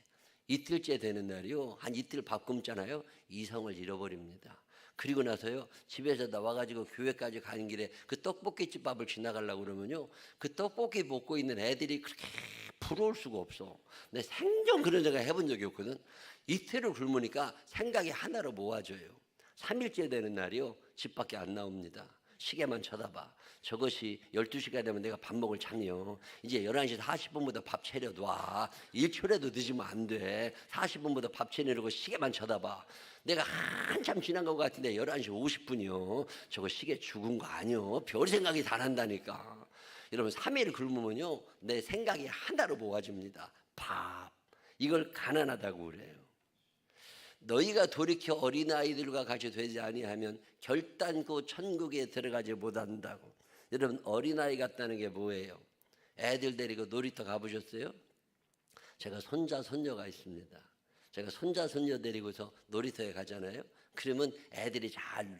이틀째 되는 날이요, 한 이틀 밥 굶잖아요. 이성을 잃어버립니다. 그리고 나서요, 집에서 나와가지고 교회까지 가는 길에 그 떡볶이집 밥을 지나가려고 그러면요, 그 떡볶이 먹고 있는 애들이 그렇게 부러울 수가 없어. 내 생전 그런 생각 해본 적이 없거든. 이틀을 굶으니까 생각이 하나로 모아져요. 3일째 되는 날이요, 집 밖에 안 나옵니다. 시계만 쳐다봐. 저것이 12시가 되면 내가 밥 먹을 참이요. 이제 11시 40분부터 밥 차려놔. 1초라도 늦으면 안 돼. 40분부터 밥 차려놓고 시계만 쳐다봐. 내가 한참 지난 것 같은데 11시 50분이요. 저거 시계 죽은 거 아니요. 별 생각이 다 난다니까. 여러분, 3일 굶으면요, 내 생각이 하나로 모아집니다. 밥. 이걸 가난하다고 그래요. 너희가 돌이켜 어린아이들과 같이 되지 아니하면 결단코 천국에 들어가지 못한다고. 여러분, 어린아이 같다는 게 뭐예요? 애들 데리고 놀이터 가보셨어요? 제가 손자 손녀가 있습니다. 제가 손자 손녀 데리고서 놀이터에 가잖아요. 그러면 애들이 잘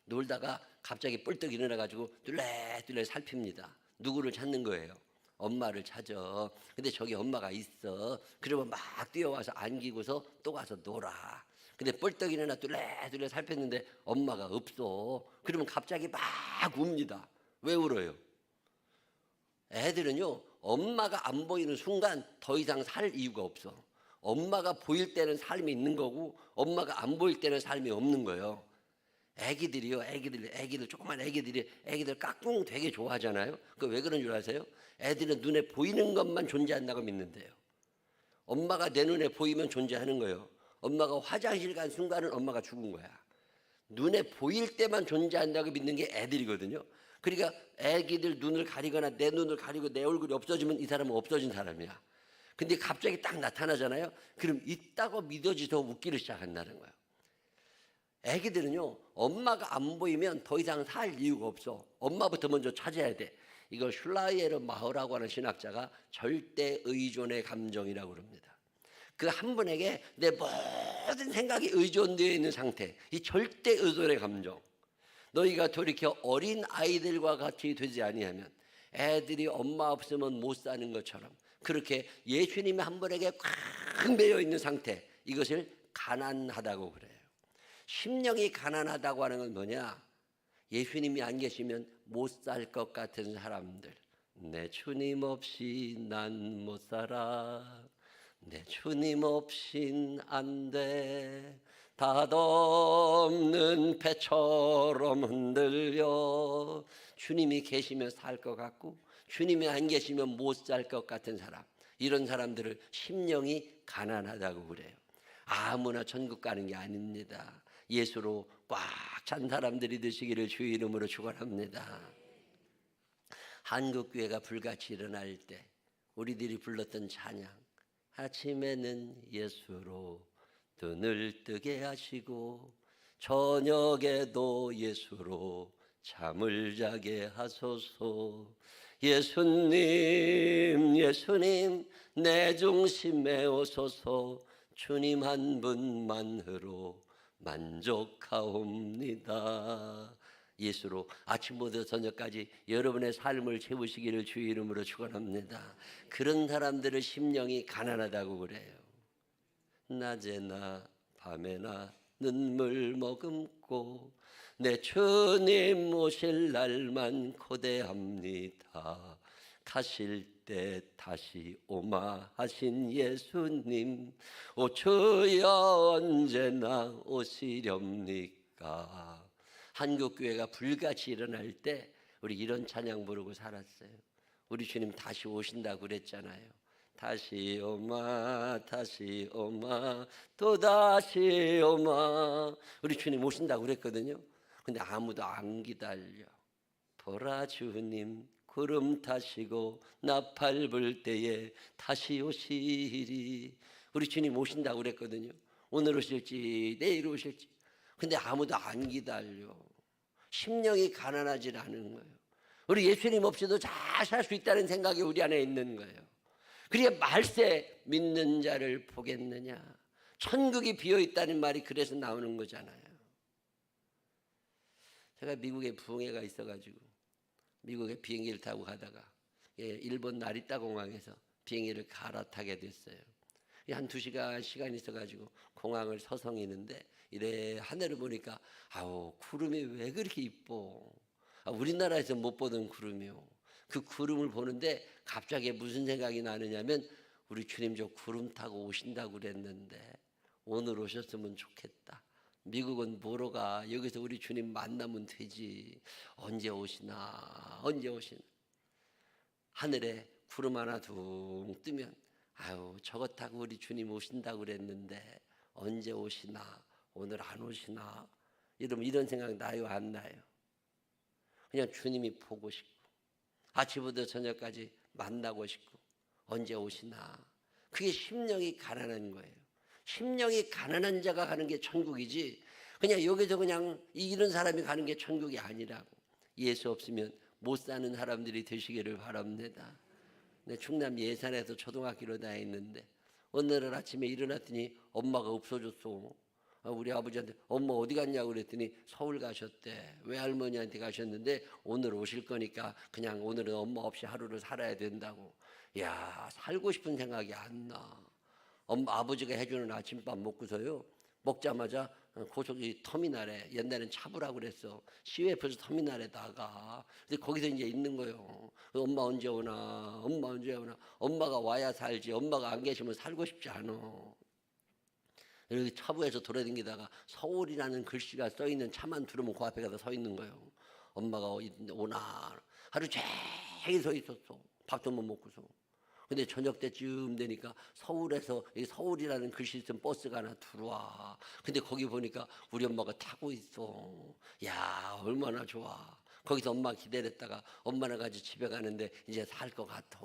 놀다가 갑자기 뿔떡 일어나가지고 뚫레뚫레 살핍니다. 누구를 찾는 거예요? 엄마를 찾아. 근데 저기 엄마가 있어. 그러면 막 뛰어와서 안기고서 또 가서 놀아. 근데 뻘떡 일어나 뚫레뚫레 살폈는데 엄마가 없어. 그러면 갑자기 막 웁니다. 왜 울어요? 애들은요, 엄마가 안 보이는 순간 더 이상 살 이유가 없어. 엄마가 보일 때는 삶이 있는 거고 엄마가 안 보일 때는 삶이 없는 거예요. 애기들이요, 애기들 조그만 애기들 깍꿍 되게 좋아하잖아요. 그 왜 그런 줄 아세요? 애들은 눈에 보이는 것만 존재한다고 믿는데요. 엄마가 내 눈에 보이면 존재하는 거예요. 엄마가 화장실 간 순간은 엄마가 죽은 거야. 눈에 보일 때만 존재한다고 믿는 게 애들이거든요. 그러니까 애기들 눈을 가리거나 내 눈을 가리고 내 얼굴이 없어지면 이 사람은 없어진 사람이야. 근데 갑자기 딱 나타나잖아요. 그럼 있다고 믿어지서 웃기를 시작한다는 거예요. 애기들은요, 엄마가 안 보이면 더 이상 살 이유가 없어. 엄마부터 먼저 찾아야 돼. 이걸 슐라이에르 마허라고 하는 신학자가 절대 의존의 감정이라고 그럽니다. 그 한 분에게 내 모든 생각이 의존되어 있는 상태, 이 절대 의존의 감정. 너희가 돌이켜 어린 아이들과 같이 되지 아니하면 애들이 엄마 없으면 못 사는 것처럼 그렇게 예수님이 한 분에게 꽉 매여 있는 상태, 이것을 가난하다고 그래요. 심령이 가난하다고 하는 건 뭐냐? 예수님이 안 계시면 못 살 것 같은 사람들. 내 주님 없이 난 못 살아. 내 주님 없인 안 돼. 닷없는 배처럼 흔들려. 주님이 계시면 살 것 같고 주님이 안 계시면 못 살 것 같은 사람, 이런 사람들을 심령이 가난하다고 그래요. 아무나 천국 가는 게 아닙니다. 예수로 꽉 찬 사람들이 되시기를 주의 이름으로 축원합니다. 한국교회가 불같이 일어날 때 우리들이 불렀던 찬양, 아침에는 예수로 눈을 뜨게 하시고 저녁에도 예수로 잠을 자게 하소서. 예수님 예수님 내 중심에 오소서. 주님 한 분만으로 만족하옵니다. 예수로 아침부터 저녁까지 여러분의 삶을 채우시기를 주의 이름으로 축원합니다. 그런 사람들의 심령이 가난하다고 그래요. 낮에나 밤에나 눈물 머금고 내 주님 오실 날만 고대합니다. 가실 때 다시 오마 하신 예수님, 오 주여 언제나 오시렵니까? 한국교회가 불같이 일어날 때 우리 이런 찬양 부르고 살았어요. 우리 주님 다시 오신다고 그랬잖아요. 다시 오마 다시 오마 또 다시 오마. 우리 주님 오신다고 그랬거든요. 근데 아무도 안 기다려. 보라 주님 구름 타시고 나팔 불 때에 다시 오시리. 우리 주님 오신다고 그랬거든요. 오늘 오실지 내일 오실지. 근데 아무도 안 기다려. 심령이 가난하지 않은 거예요. 우리 예수님 없이도 잘 살 수 있다는 생각이 우리 안에 있는 거예요. 그리고 말세 믿는 자를 보겠느냐. 천국이 비어있다는 말이 그래서 나오는 거잖아요. 제가 미국에 부흥회가 있어가지고 미국에 비행기를 타고 가다가 일본 나리타 공항에서 비행기를 갈아타게 됐어요. 한 2시간 시간이 있어가지고 공항을 서성이는데 이래 하늘을 보니까 아우 구름이 왜 그렇게 이뻐. 우리나라에서 못 보던 구름이요. 그 구름을 보는데 갑자기 무슨 생각이 나느냐면 우리 주님 저 구름 타고 오신다고 그랬는데 오늘 오셨으면 좋겠다. 미국은 뭐로 가? 여기서 우리 주님 만나면 되지. 언제 오시나 언제 오시나. 하늘에 구름 하나 둥 뜨면 아유 저거 타고 우리 주님 오신다고 그랬는데 언제 오시나, 오늘 안 오시나. 이러면 이런 생각 나요 안 나요? 그냥 주님이 보고 싶고 아침부터 저녁까지 만나고 싶고 언제 오시나. 그게 심령이 가난한 거예요. 심령이 가난한 자가 가는 게 천국이지 그냥 여기서 그냥 이런 사람이 가는 게 천국이 아니라고. 예수 없으면 못 사는 사람들이 되시기를 바랍니다. 내 충남 예산에서 초등학교로 다녔는데 오늘 아침에 일어났더니 엄마가 없어졌어. 우리 아버지한테 엄마 어디 갔냐고 그랬더니 서울 가셨대. 외할머니한테 가셨는데 오늘 오실 거니까 그냥 오늘은 엄마 없이 하루를 살아야 된다고. 야, 살고 싶은 생각이 안 나. 엄마 아버지가 해주는 아침밥 먹고서요, 먹자마자 고속이 터미널에, 옛날엔 차부라고 그랬어. CF에서 터미널에 나가. 근데 거기서 이제 있는 거예요. 엄마 언제 오나, 엄마 언제 오나. 엄마가 와야 살지. 엄마가 안 계시면 살고 싶지 않아. 이렇게 차부에서 돌아다니다가 서울이라는 글씨가 써있는 차만 들으면 그 앞에 가서 서 있는 거예요. 엄마가 오나. 하루 종일 서 있었어. 밥도 못 먹고서. 근데 저녁 때쯤 되니까 서울에서 이 서울이라는 글씨 쓴 버스가 하나 들어와. 근데 거기 보니까 우리 엄마가 타고 있어. 야, 얼마나 좋아. 거기서 엄마 기다렸다가 엄마랑 같이 집에 가는데 이제 살 것 같아.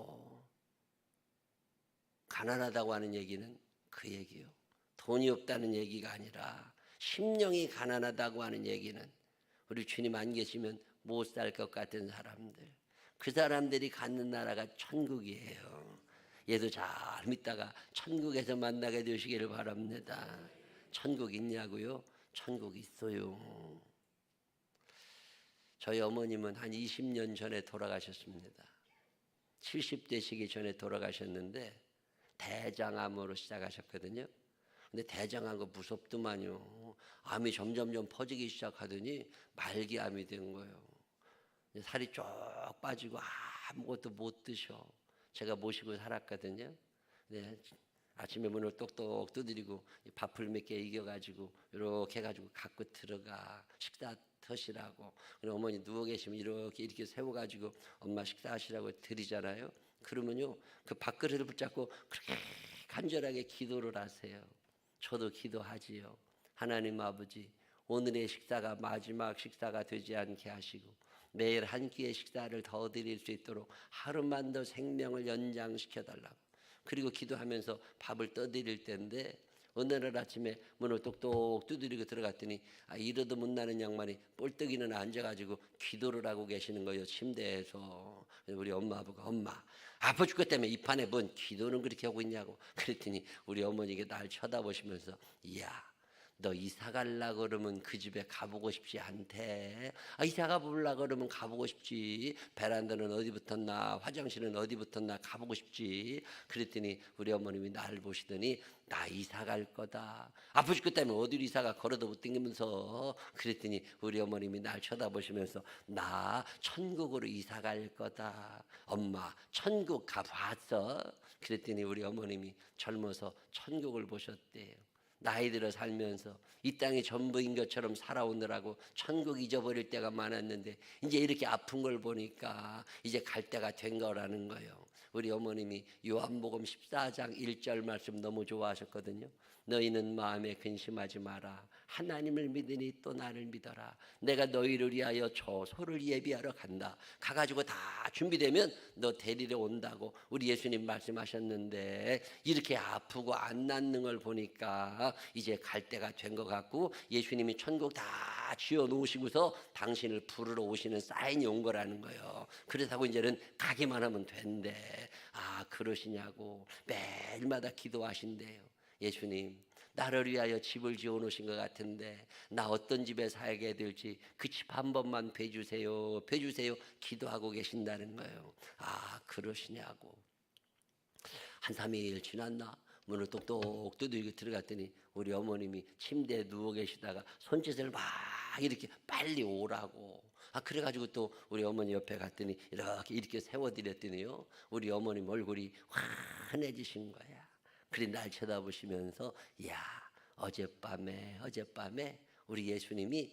가난하다고 하는 얘기는 그 얘기요. 돈이 없다는 얘기가 아니라 심령이 가난하다고 하는 얘기는 우리 주님 안 계시면 못 살 것 같은 사람들, 그 사람들이 갖는 나라가 천국이에요. 얘도 잘 믿다가 천국에서 만나게 되시기를 바랍니다. 천국 있냐고요? 천국 있어요. 저희 어머님은 한 20년 전에 돌아가셨습니다. 70되시기 전에 돌아가셨는데 대장암으로 시작하셨거든요. 근데 대장암 거 무섭더만요. 암이 점점점 퍼지기 시작하더니 말기암이 된 거예요. 살이 쭉 빠지고 아무것도 못 드셔. 제가 모시고 살았거든요. 네, 아침에 문을 똑똑 두드리고 밥을 몇 개 이겨가지고 이렇게 해가지고 갖고 들어가 식사 드시라고. 그리고 어머니 누워 계시면 이렇게 세워가지고 엄마 식사하시라고 드리잖아요. 그러면요 그 밥그릇을 붙잡고 그렇게 간절하게 기도를 하세요. 저도 기도하지요. 하나님 아버지, 오늘의 식사가 마지막 식사가 되지 않게 하시고 매일 한 끼의 식사를 더 드릴 수 있도록 하루만 더 생명을 연장시켜 달라고. 그리고 기도하면서 밥을 떠드릴 때인데 어느 날 아침에 문을 똑똑 두드리고 들어갔더니 이러도 못 나는 양반이 뻘떡이는 앉아가지고 기도를 하고 계시는 거예요. 침대에서. 우리 엄마 아버가 엄마 아파 죽겠다며 이 판에 뭔 기도는 그렇게 하고 있냐고. 그랬더니 우리 어머니가 날 쳐다보시면서 이야, 너 이사 갈라고 그러면 그 집에 가보고 싶지 않대. 이사 가보려고 그러면 가보고 싶지. 베란다는 어디 붙었나, 화장실은 어디 붙었나 가보고 싶지. 그랬더니 우리 어머님이 나를 보시더니 나 이사 갈 거다. 아파 죽겠다면 어디로 이사가, 걸어도 못 댕기면서. 그랬더니 우리 어머님이 날 쳐다보시면서 나 천국으로 이사 갈 거다. 엄마 천국 가봤어? 그랬더니 우리 어머님이 젊어서 천국을 보셨대요. 나이 들어 살면서 이 땅이 전부인 것처럼 살아오느라고 천국 잊어버릴 때가 많았는데 이제 이렇게 아픈 걸 보니까 이제 갈 때가 된 거라는 거예요. 우리 어머님이 요한복음 14장 1절 말씀 너무 좋아하셨거든요. 너희는 마음에 근심하지 마라. 하나님을 믿으니 또 나를 믿어라. 내가 너희를 위하여 저소를 예비하러 간다. 가가지고 다 준비되면 너 데리러 온다고 우리 예수님 말씀하셨는데 이렇게 아프고 안 낫는 걸 보니까 이제 갈 때가 된 것 같고 예수님이 천국 다 지어놓으시고서 당신을 부르러 오시는 사인이 온 거라는 거예요. 그렇다고 이제는 가기만 하면 된대. 그러시냐고 매일마다 기도하신대요. 예수님, 나를 위하여 집을 지어 놓으신 것 같은데 나 어떤 집에 살게 될지 그 집 한 번만 배주세요, 배주세요 기도하고 계신다는 거예요. 그러시냐고. 한 3일 지났나? 문을 똑똑 두드리고 들어갔더니 우리 어머님이 침대에 누워 계시다가 손짓을 막 이렇게 빨리 오라고. 그래가지고 또 우리 어머니 옆에 갔더니 이렇게 세워드렸더니요 우리 어머님 얼굴이 환해지신 거야. 그래 날 쳐다보시면서 야, 어젯밤에 우리 예수님이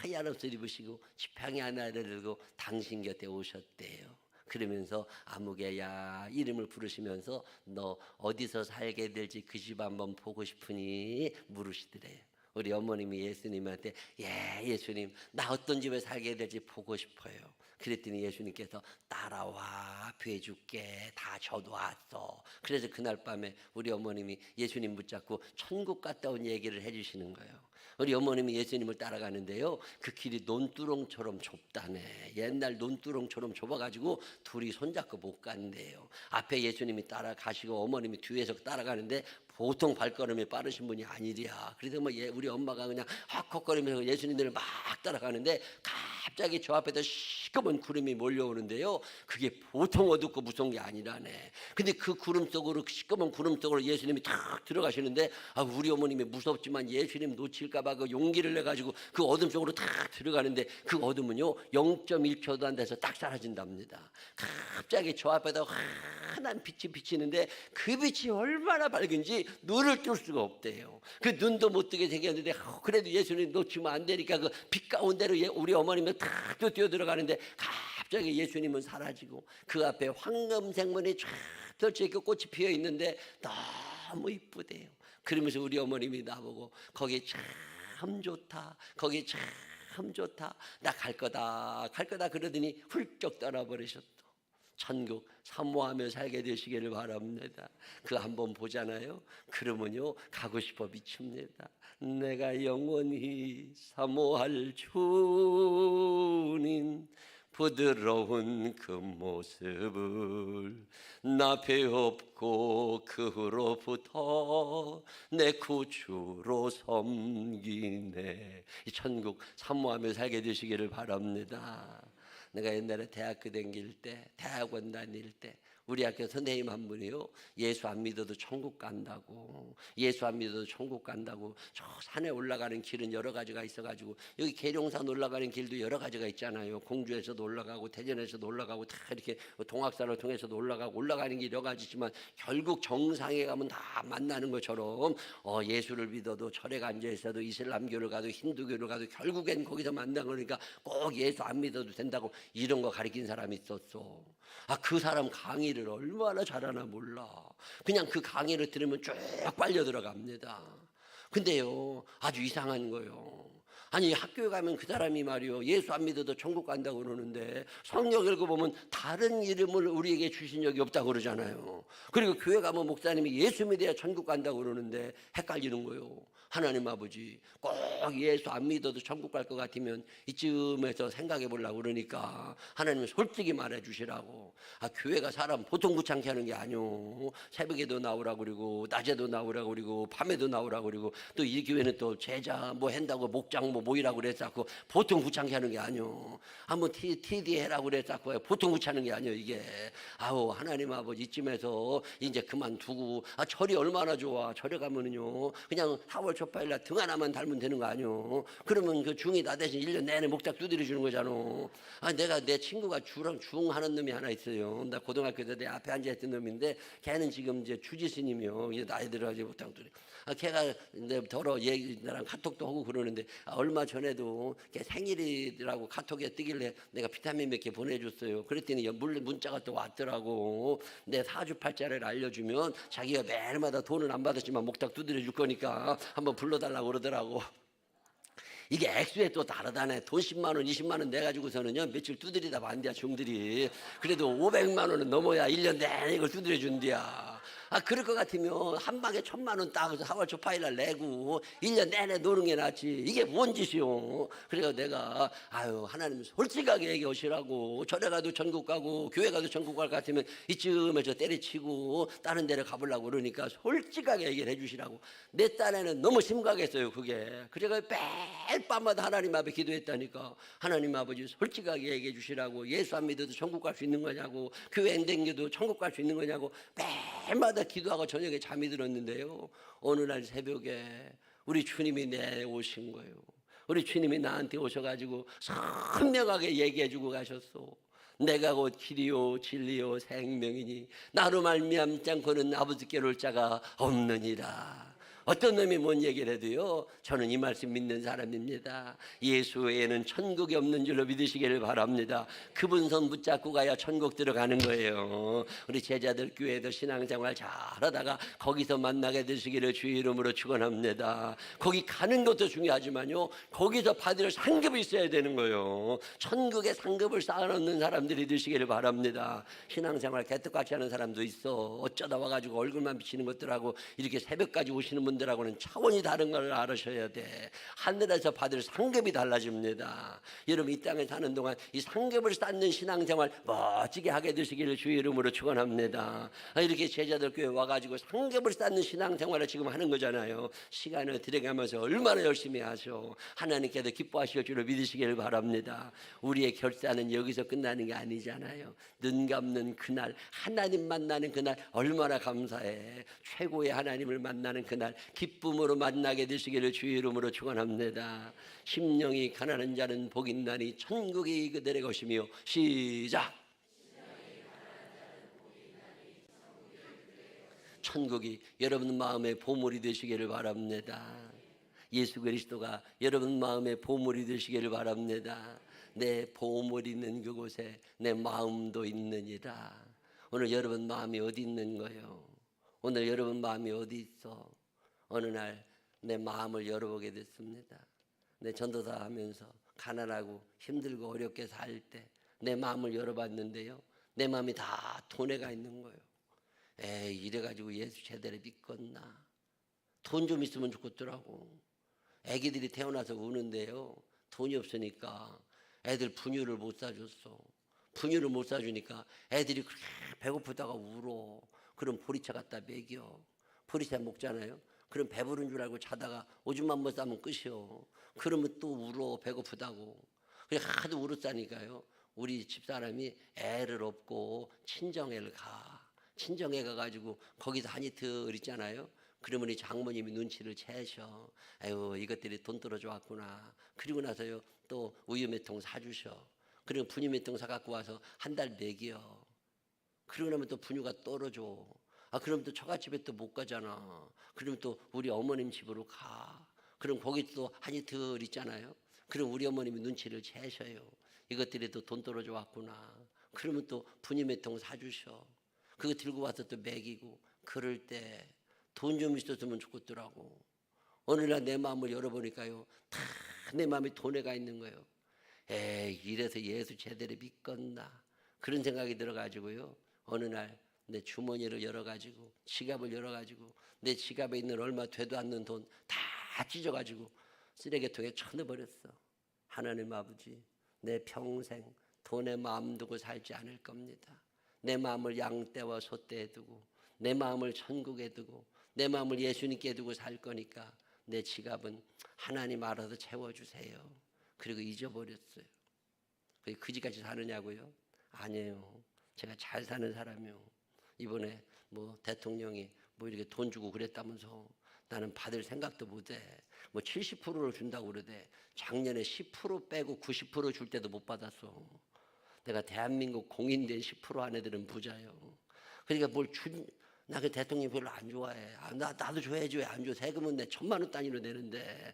하얀 옷을 입으시고 지팡이 하나를 들고 당신 곁에 오셨대요. 그러면서 아무개야 이름을 부르시면서 너 어디서 살게 될지 그 집 한번 보고 싶으니 물으시더래요. 우리 어머님이 예수님한테 예수님 나 어떤 집에 살게 될지 보고 싶어요. 그랬더니 예수님께서 따라와 배줄게 다 저도 왔어. 그래서 그날 밤에 우리 어머님이 예수님 붙잡고 천국 갔다 온 얘기를 해주시는 거예요. 우리 어머님이 예수님을 따라가는데요 그 길이 논두렁처럼 좁다네. 옛날 논두렁처럼 좁아가지고 둘이 손잡고 못 간대요. 앞에 예수님이 따라가시고 어머님이 뒤에서 따라가는데 보통 발걸음이 빠르신 분이 아니랴. 그래서 우리 엄마가 그냥 헉헉거리면서 예수님들을 막 따라가는데 갑자기 저 앞에서 시꺼먼 구름이 몰려오는데요 그게 보통 어둡고 무서운 게 아니라네. 근데 그 구름 속으로 시꺼먼 구름 속으로 예수님이 탁 들어가시는데 우리 어머님이 무섭지만 예수님 놓칠까 봐 그 용기를 내가지고 그 어둠 속으로 탁 들어가는데 그 어둠은요 0.1초도 안 돼서 딱 사라진답니다. 갑자기 저 앞에다 환한 빛이 비치는데 그 빛이 얼마나 밝은지 눈을 뜰 수가 없대요. 그 눈도 못 뜨게 생겼는데 그래도 예수님 놓치면 안 되니까 그 빛 가운데로 우리 어머님은 탁 뛰어 들어가는데 갑자기 예수님은 사라지고 그 앞에 황금생문이 쫙 펼쳐 있고 꽃이 피어 있는데 너무 이쁘대요. 그러면서 우리 어머님이 나보고 거기 참 좋다, 거기 참 좋다, 나 갈 거다 그러더니 훌쩍 떠나버리셨다. 천국 사모하며 살게 되시기를 바랍니다. 그 한번 보잖아요. 그러면요 가고 싶어 미칩니다. 내가 영원히 사모할 주님 부드러운 그 모습을 나 배웠고 그 후로부터 내 구주로 섬기네. 이 천국 사모하며 살게 되시기를 바랍니다. 내가 옛날에 대학교 다닐 때, 대학원 다닐 때 우리 학교 선생님 한 분이요, 예수 안 믿어도 천국 간다고, 예수 안 믿어도 천국 간다고. 저 산에 올라가는 길은 여러 가지가 있어가지고, 여기 계룡산 올라가는 길도 여러 가지가 있잖아요. 공주에서도 올라가고 대전에서도 올라가고 다 이렇게 동학산을 통해서도 올라가는 길이 여러 가지지만 결국 정상에 가면 다 만나는 것처럼 예수를 믿어도 절에 앉아 있어도 이슬람교를 가도 힌두교를 가도 결국엔 거기서 만난 거니까 꼭 예수 안 믿어도 된다고 이런 거 가르친 사람이 있었어. 그 사람 강의를 얼마나 잘하나 몰라. 그냥 그 강의를 들으면 쭉 빨려 들어갑니다. 근데요 아주 이상한 거요. 아니 학교에 가면 그 사람이 말이요 예수 안 믿어도 천국 간다고 그러는데 성경 읽어보면 다른 이름을 우리에게 주신 적이 없다고 그러잖아요. 그리고 교회 가면 목사님이 예수 믿어야 천국 간다고 그러는데 헷갈리는 거요. 하나님 아버지 꼭 예수 안 믿어도 천국 갈 것 같으면 이쯤에서 생각해 보려고 그러니까 하나님 솔직히 말해 주시라고. 교회가 사람 보통 구창케 하는 게 아니오. 새벽에도 나오라고 그러고 낮에도 나오라고 그러고 밤에도 나오라고 그러고 또 이 교회는 또 제자 뭐 한다고 목장 뭐 모이라고 그랬었고 보통 구창케 하는 게 아니오. 한번 TD 해라고 그랬었고 보통 구차는 게 아니오 이게. 하나님 아버지 이쯤에서 이제 그만두고 절이 얼마나 좋아. 절에 가면은요 그냥 4월 초파일날 등 하나만 달면 되는 거 아니오. 그러면 그 중이 나 대신 1년 내내 목탁 두드려 주는 거잖아. 내가 내 친구가 중 하는 놈이 하나 있어요. 나 고등학교 때 내 앞에 앉아있던 놈인데 걔는 지금 이제 주지스님이요. 이제 나이 들어가지 못하고 걔가 더러 나랑 카톡도 하고 그러는데 얼마 전에도 걔 생일이라고 카톡에 뜨길래 내가 비타민 몇 개 보내줬어요. 그랬더니 문자가 또 왔더라고. 내 사주팔자를 알려주면 자기가 매일마다 돈은 안 받았지만 목탁 두드려 줄 거니까 한번 불러달라고 그러더라고. 이게 액수에 또 다르다네. 돈 10만 원, 20만 원 내가지고서는요 며칠 두드리다 만디야 중들이. 그래도 500만 원은 넘어야 1년 내내 이걸 두드려 준디야. 그럴 것 같으면 한 방에 1,000만 원 따서 4월 초파일날 내고 1년 내내 노는 게 낫지. 이게 뭔 짓이요. 그래서 내가 하나님 솔직하게 얘기하시라고. 절에 가도 전국 가고 교회 가도 전국 갈 것 같으면 이쯤에서 때려치고 다른 데를 가보려고 그러니까 솔직하게 얘기를 해주시라고. 내 딴에는 너무 심각했어요 그게. 그래서 매일 밤마다 하나님 앞에 기도했다니까. 하나님 아버지 솔직하게 얘기해 주시라고. 예수 안 믿어도 천국 갈 수 있는 거냐고. 교회 안 댕겨도 천국 갈 수 있는 거냐고. 매일마다 기도하고 저녁에 잠이 들었는데요 어느 날 새벽에 우리 주님이 내오신 거예요. 우리 주님이 나한테 오셔가지고 선명하게 얘기해주고 가셨어. 내가 곧 길이요 진리요 생명이니 나로 말미암지 않고는 아버지께로 올 자가 없느니라. 어떤 놈이 뭔 얘기를 해도요 저는 이 말씀 믿는 사람입니다. 예수 외에는 천국이 없는 줄로 믿으시기를 바랍니다. 그분 손 붙잡고 가야 천국 들어가는 거예요. 우리 제자들 교회에서 신앙생활 잘하다가 거기서 만나게 되시기를 주의 이름으로 축원합니다. 거기 가는 것도 중요하지만요 거기서 받을 상급이 있어야 되는 거예요. 천국의 상급을 쌓아놓는 사람들이 되시기를 바랍니다. 신앙생활 개떡같이 하는 사람도 있어. 어쩌다 와가지고 얼굴만 비치는 것들하고 이렇게 새벽까지 오시는 분들 하고는 차원이 다른 걸 알으셔야 돼. 하늘에서 받을 상급이 달라집니다. 여러분 이 땅에 사는 동안 이 상급을 쌓는 신앙생활 멋지게 하게 되시기를 주의 이름으로 축원합니다. 이렇게 제자들 교회 와가지고 상급을 쌓는 신앙생활을 지금 하는 거잖아요. 시간을 들여가면서 얼마나 열심히 하셔. 하나님께서 기뻐하실 줄을 믿으시기를 바랍니다. 우리의 결사는 여기서 끝나는 게 아니잖아요. 눈 감는 그날 하나님 만나는 그날 얼마나 감사해. 최고의 하나님을 만나는 그날 기쁨으로 만나게 되시기를 주의 이름으로 축원합니다. 심령이 가난한 자는 복이 있나니 천국이 그들의 것이며. 시작. 천국이 여러분 마음의 보물이 되시기를 바랍니다. 예수 그리스도가 여러분 마음의 보물이 되시기를 바랍니다. 내 보물 있는 그곳에 내 마음도 있느니라. 오늘 여러분 마음이 어디 있는 거예요? 오늘 여러분 마음이 어디 있어? 어느 날 내 마음을 열어보게 됐습니다. 내 전도사 하면서 가난하고 힘들고 어렵게 살 때 내 마음을 열어봤는데요, 내 마음이 다 돈에 가 있는 거예요. 에이, 이래가지고 예수 제대로 믿겠나? 돈 좀 있으면 좋겠더라고. 애기들이 태어나서 우는데요, 돈이 없으니까 애들 분유를 못 사줬어. 분유를 못 사주니까 애들이 그렇게 배고프다가 울어. 그럼 보리차 갖다 먹여. 보리차 먹잖아요. 그럼 배부른 줄 알고 자다가 오줌 한 번 싸면 끝이요. 그러면 또 울어, 배고프다고. 그래 하도 울었다니까요. 우리 집사람이 애를 업고 친정애를 가. 친정애 가가지고 거기서 한 이틀 있잖아요. 그러면 이 장모님이 눈치를 채셔. 아유, 이것들이 돈 떨어져 왔구나. 그리고 나서요, 또 우유 몇 통 사주셔. 그리고 분유 몇 통 사갖고 와서 한 달 먹여. 그러고 나면 또 분유가 떨어져. 아, 그럼 또 처갓집에 또 못 가잖아. 그러면 또 우리 어머님 집으로 가. 그럼 거기 또 한 이틀 있잖아요. 그럼 우리 어머님이 눈치를 채셔요. 이것들이 또 돈 떨어져 왔구나. 그러면 또 분유 몇 통 사주셔. 그거 들고 와서 또 먹이고. 그럴 때 돈 좀 있었으면 좋겠더라고. 어느 날 내 마음을 열어보니까요, 다 내 마음이 돈에 가 있는 거예요. 에이, 이래서 예수 제대로 믿겠나? 그런 생각이 들어가지고요, 어느 날 내 주머니를 열어가지고, 지갑을 열어가지고, 내 지갑에 있는 얼마 되도 않는 돈 다 찢어가지고 쓰레기통에 쳐넣어버렸어. 하나님 아버지, 내 평생 돈에 마음 두고 살지 않을 겁니다. 내 마음을 양떼와 소떼에 두고, 내 마음을 천국에 두고, 내 마음을 예수님께 두고 살 거니까 내 지갑은 하나님 알아서 채워주세요. 그리고 잊어버렸어요. 그지같이 사느냐고요? 아니에요. 제가 잘 사는 사람이요. 이번에 뭐 대통령이 뭐 이렇게 돈 주고 그랬다면서 나는 받을 생각도 못해. 뭐 70%를 준다고 그러대. 작년에 10% 빼고 90% 줄 때도 못 받았어. 내가 대한민국 공인된 10% 아내들은 부자요. 그러니까 나 그 대통령 별로 안 좋아해. 아, 나도 줘야지 왜 안 줘? 세금은 내 1,000만 원 단위로 내는데.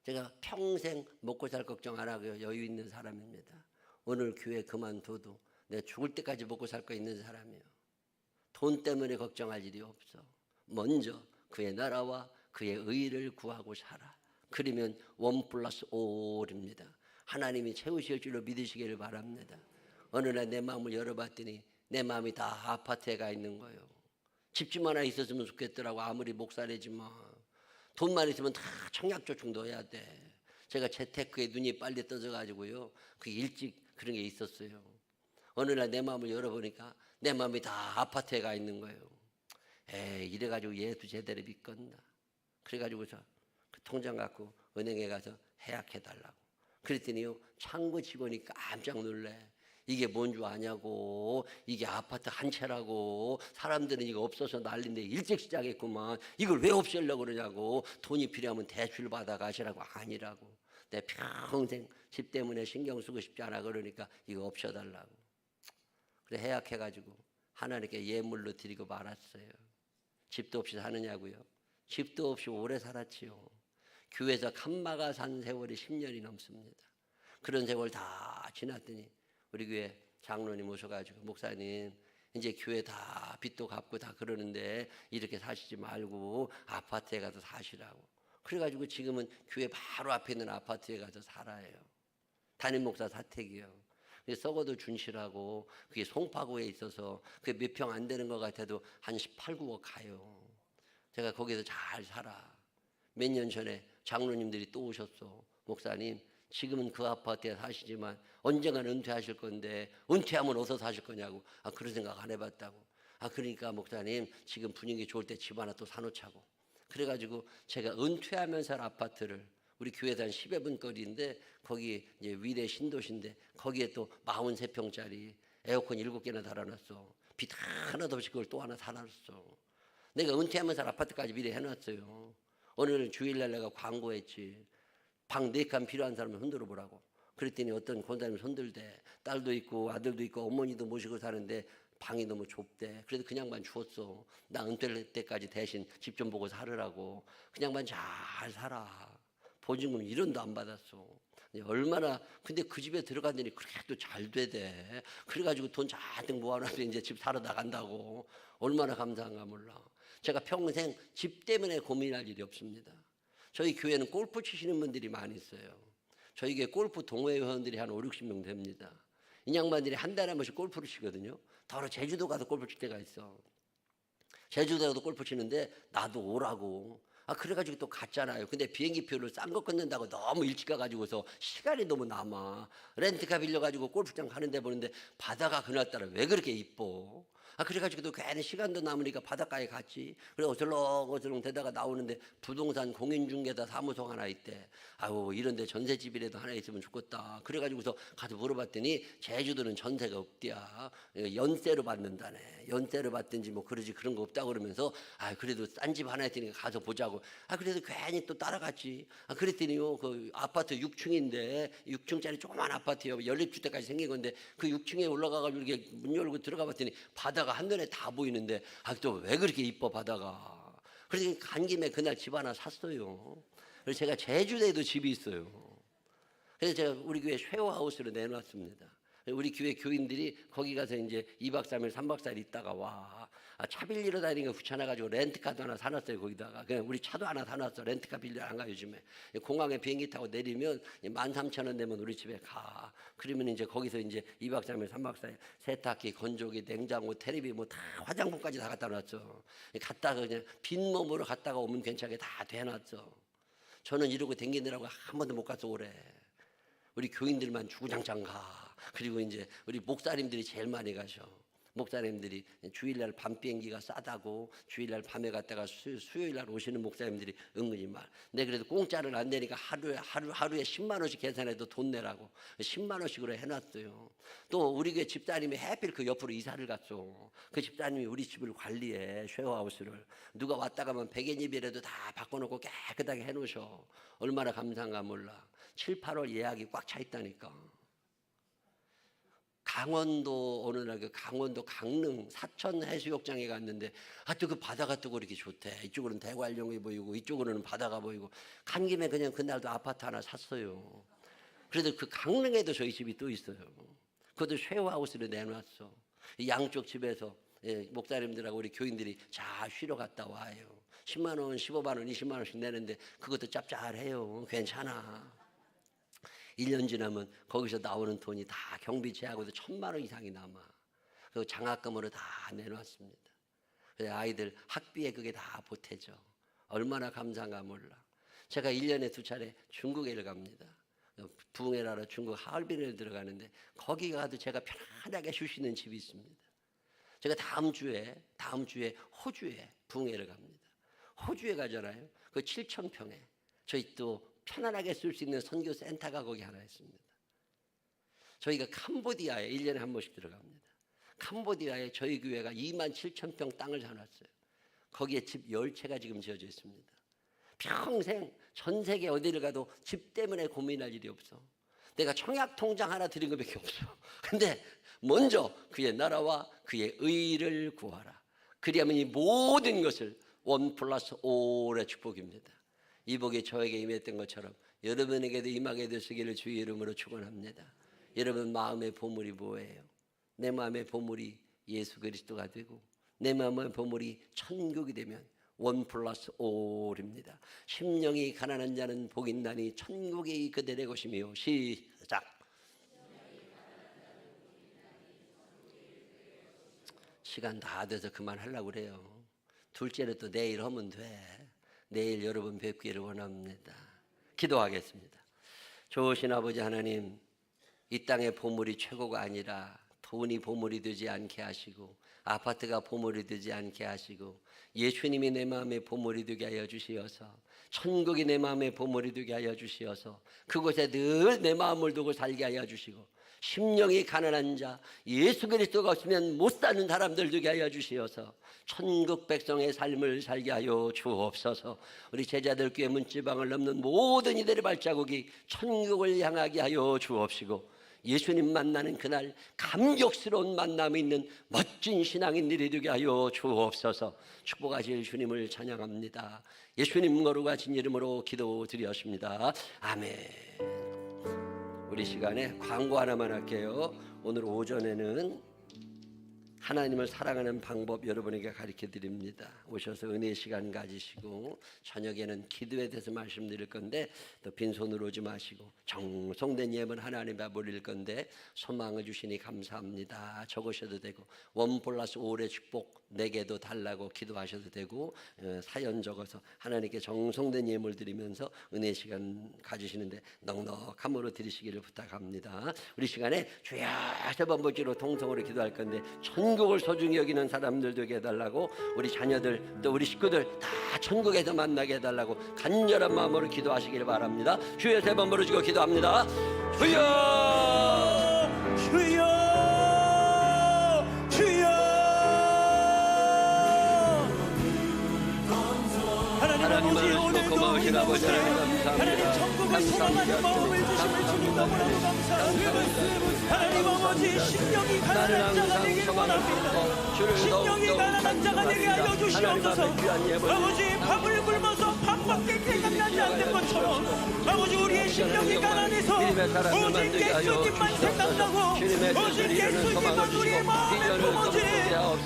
제가 평생 먹고 살 걱정 안 하고 여유 있는 사람입니다. 오늘 교회 그만둬도 내가 죽을 때까지 먹고 살 거 있는 사람이에요. 돈 때문에 걱정할 일이 없어. 먼저 그의 나라와 그의 의를 구하고 살아. 그러면 1+5입니다. 하나님이 채우실 줄로 믿으시기를 바랍니다. 어느 날 내 마음을 열어봤더니 내 마음이 다 아파트에 가 있는 거예요. 집집 하나 있었으면 좋겠더라고. 아무리 목사래지만 돈만 있으면 다 청약저축 넣어야 돼. 제가 재테크에 눈이 빨리 떠져가지고요, 그 일찍 그런 게 있었어요. 어느 날 내 마음을 열어보니까 내 마음이 다 아파트에 가 있는 거예요. 에이, 이래가지고 예수 제대로 믿겠나? 그래가지고서 그 통장 갖고 은행에 가서 해약해달라고. 그랬더니요, 창구 직원이 깜짝 놀래. 이게 뭔 줄 아냐고. 이게 아파트 한 채라고. 사람들은 이거 없어서 난리인데 일찍 시작했구만. 이걸 왜 없애려고 그러냐고. 돈이 필요하면 대출 받아 가시라고. 아니라고. 내 평생 집 때문에 신경 쓰고 싶지 않아. 그러니까 이거 없애달라고. 그래 해약해가지고 하나님께 예물로 드리고 말았어요. 집도 없이 사느냐고요? 집도 없이 오래 살았지요. 교회에서 칸마가 산 세월이 10년이 넘습니다. 그런 세월 다 지났더니 우리 교회 장로님 오셔가지고, 목사님 이제 교회 다 빚도 갚고 다 그러는데 이렇게 사시지 말고 아파트에 가서 사시라고. 그래가지고 지금은 교회 바로 앞에 있는 아파트에 가서 살아요. 담임 목사 사택이요. 썩어도 준실하고, 그게 송파구에 있어서 그게 몇 평 안 되는 것 같아도 한 18, 9억 가요. 제가 거기서 잘 살아. 몇 년 전에 장로님들이 또 오셨어. 목사님, 지금은 그 아파트에 사시지만 언젠간 은퇴하실 건데 은퇴하면 어디서 사실 거냐고. 아, 그런 생각 안 해봤다고. 아, 그러니까 목사님 지금 분위기 좋을 때 집 하나 또 사놓자고. 그래가지고 제가 은퇴하면서 살 아파트를, 우리 교회에서 한 10여 분 거리인데 거기 이제 위례 신도시인데 거기에 또 43평짜리 에어컨 7개나 달아놨어. 빚 하나도 없이 그걸 또 하나 사놨어. 내가 은퇴하면서 살 아파트까지 미리 해놨어요. 어느 날 주일날 내가 광고했지. 방 4칸 필요한 사람을 흔들어 보라고. 그랬더니 어떤 권사님이 손들대. 딸도 있고 아들도 있고 어머니도 모시고 사는데 방이 너무 좁대. 그래서 그냥만 주었어. 나 은퇴할 때까지 대신 집 좀 보고 살으라고. 그냥만 잘 살아. 보증금 1원도 안 받았어. 얼마나 근데 그 집에 들어갔더니 그래도 잘 되대. 그래가지고 돈 잔뜩 모아놔서 이제 집 사러 나간다고. 얼마나 감사한가 몰라. 제가 평생 집 때문에 고민할 일이 없습니다. 저희 교회는 골프 치시는 분들이 많이 있어요. 저희 교회 골프 동호회 회원들이 한 5, 60명 됩니다. 이 양반들이 한 달에 한 번씩 골프를 치거든요. 더러 제주도 가서 골프 칠 때가 있어. 제주도 가서 골프 치는데 나도 오라고. 그래가지고 또 갔잖아요. 근데 비행기표를 싼 거 끊는다고 너무 일찍 가가지고서 시간이 너무 남아. 렌트카 빌려가지고 골프장 가는데 보는데 바다가 그날따라 왜 그렇게 이뻐? 그래가지고 또 괜히 시간도 남으니까 바닷가에 갔지. 그래 어슬렁어슬렁 대다가 나오는데 부동산 공인중개사 사무소가 하나 있대. 아유 이런데 전세집이라도 하나 있으면 좋겠다. 그래가지고서 가서 물어봤더니 제주도는 전세가 없대야. 연세로 받는다네. 연세로 받든지 뭐 그러지 그런 거 없다고 그러면서 그래도 싼 집 하나 있으니까 가서 보자고. 그래서 괜히 또 따라갔지. 그랬더니요 그 아파트 6층인데 6층짜리 조그만 아파트요. 연립주택까지 생긴 건데 그 6층에 올라가가지고 이렇게 문 열고 들어가 봤더니 바다가 한눈에 다 보이는데 또 왜 그렇게 이뻐 바다가. 그래서 간 김에 그날 집 하나 샀어요. 그래서 제가 제주도에도 집이 있어요. 그래서 제가 우리 교회 쉐어하우스로 내놨습니다. 우리 교회 교인들이 거기 가서 이제 2박 3일 3박 4일 있다가 와. 차 빌리러 다니는 거 귀찮아가지고 렌트카도 하나 사놨어요. 거기다가 그냥 우리 차도 하나 사놨어. 렌트카 빌려 안 가 요즘에. 공항에 비행기 타고 내리면 13,000원 내면 우리 집에 가. 그러면 이제 거기서 이제 2박 3일 3박 4일 세탁기, 건조기, 냉장고, 테레비 뭐 다 화장품까지 다 갖다 놨죠. 갔다가 그냥 빈몸으로 갔다가 오면 괜찮게 다 대놨죠. 저는 이러고 댕기느라고 한 번도 못 가서 오래. 우리 교인들만 주구장창 가. 그리고 이제 우리 목사님들이 제일 많이 가셔. 목사님들이 주일날 밤 비행기가 싸다고 주일날 밤에 갔다가 수요일날 오시는 목사님들이 은근히 많아. 근데 그래도 공짜를 안 내니까 하루에 10만 원씩 계산해도 돈 내라고 10만 원씩으로 해놨어요. 또 우리 교회 집사님이 하필 그 옆으로 이사를 갔어. 그 집사님이 우리 집을 관리해. 쉐어하우스를. 누가 왔다 가면 백엔잎이라도 다 바꿔놓고 깨끗하게 해놓으셔. 얼마나 감사한가 몰라. 7, 8월 예약이 꽉 차 있다니까. 강원도 어느 날 그 강원도 강릉 사천 해수욕장에 갔는데 또 그 바다가 또 그렇게 좋대. 이쪽으로는 대관령이 보이고 이쪽으로는 바다가 보이고 간 김에 그냥 그날도 아파트 하나 샀어요. 그래도 그 강릉에도 저희 집이 또 있어요. 그것도 쉐어하우스로 내놨어. 양쪽 집에서 목사님들하고 우리 교인들이 잘 쉬러 갔다 와요. 10만 원, 15만 원, 20만 원씩 내는데 그것도 짭짤해요. 괜찮아. 1년 지나면 거기서 나오는 돈이 다 경비 제하고도 1,000만 원 이상이 남아. 그 장학금으로 다 내놨습니다. 그래서 아이들 학비에 그게 다 보태져. 얼마나 감사한가 몰라. 제가 1년에 2차례 중국에를 갑니다. 부흥회라러 중국 하얼빈을 들어가는데 거기 가도 제가 편안하게 쉴 수 있는 집이 있습니다. 제가 다음 주에 호주에 부흥회를 갑니다. 호주에 가잖아요. 그 7,000평에 저희 또 편안하게 쓸 수 있는 선교 센터가 거기 하나 있습니다. 저희가 캄보디아에 1년에 한 번씩 들어갑니다. 캄보디아에 저희 교회가 27,000평 땅을 사놨어요. 거기에 집 10채가 지금 지어져 있습니다. 평생 전 세계 어디를 가도 집 때문에 고민할 일이 없어. 내가 청약 통장 하나 드린 것밖에 없어. 근데 먼저 그의 나라와 그의 의를 구하라. 그리하면 이 모든 것을 1+5의 축복입니다. 이 복이 저에게 임했던 것처럼 여러분에게도 임하게 되시기를 주의 이름으로 축원합니다. 여러분 마음의 보물이 뭐예요? 내 마음의 보물이 예수 그리스도가 되고 내 마음의 보물이 천국이 되면 1+5입니다. 심령이 가난한 자는 복이 있나니 천국이 그들의 것이며. 시작. 시간 다 돼서 그만하려고 그래요. 둘째는 또 내일 하면 돼. 내일 여러분 뵙기를 원합니다. 기도하겠습니다. 좋으신 아버지 하나님, 이 땅의 보물이 최고가 아니라 돈이 보물이 되지 않게 하시고 아파트가 보물이 되지 않게 하시고 예수님이 내 마음의 보물이 되게 하여 주시어서 천국이 내 마음의 보물이 되게 하여 주시어서 그곳에 늘 내 마음을 두고 살게 하여 주시고 심령이 가난한 자, 예수 그리스도가 없으면 못 사는 사람들 되게 하여 주시어서 천국 백성의 삶을 살게 하여 주옵소서. 우리 제자들 교회 문지방을 넘는 모든 이들의 발자국이 천국을 향하게 하여 주옵시고 예수님 만나는 그날 감격스러운 만남이 있는 멋진 신앙인들이 되게 하여 주옵소서. 축복하실 주님을 찬양합니다. 예수님 거룩하신 이름으로 기도드렸습니다. 아멘. 우리 시간에 광고 하나만 할게요. 오늘 오전에는 하나님을 사랑하는 방법 여러분에게 가르쳐 드립니다. 오셔서 은혜의 시간 가지시고 저녁에는 기도에 대해서 말씀드릴 건데 또 빈손으로 오지 마시고 정성된 예물 하나님 앞에 올릴 건데 소망을 주시니 감사합니다. 적으셔도 되고 1+5의 축복 4개도 달라고 기도하셔도 되고 사연 적어서 하나님께 정성된 예물 드리면서 은혜의 시간 가지시는데 넉넉함으로 드리시기를 부탁합니다. 우리 시간에 주여 세 번 번째로 통성으로 기도할 건데 천국을 소중히 여기는 사람들 되게 해달라고 우리 자녀들 또 우리 식구들 다 천국에서 만나게 해달라고 간절한 마음으로 기도하시길 바랍니다. 주여 세 번 부르시고 기도합니다. 주여 주여 주여. 하나님 아버지 오늘도 우리 가운데 하나님 천국을 소망하는 마음을 주심을 주님 너무나도 감사합니다. 하나님 아버지 심령이 가난한 자가 되기를 원합니다. 심령이 가난한 자가 되게 하여 주시옵소서. 아버지 밥을 굶어서 밥밖에 생각나지 않는 것처럼 아버지 우리의 심령이 가난해서 오직 예수님만 생각나고 오직 예수님만 우리의 마음에 품어지는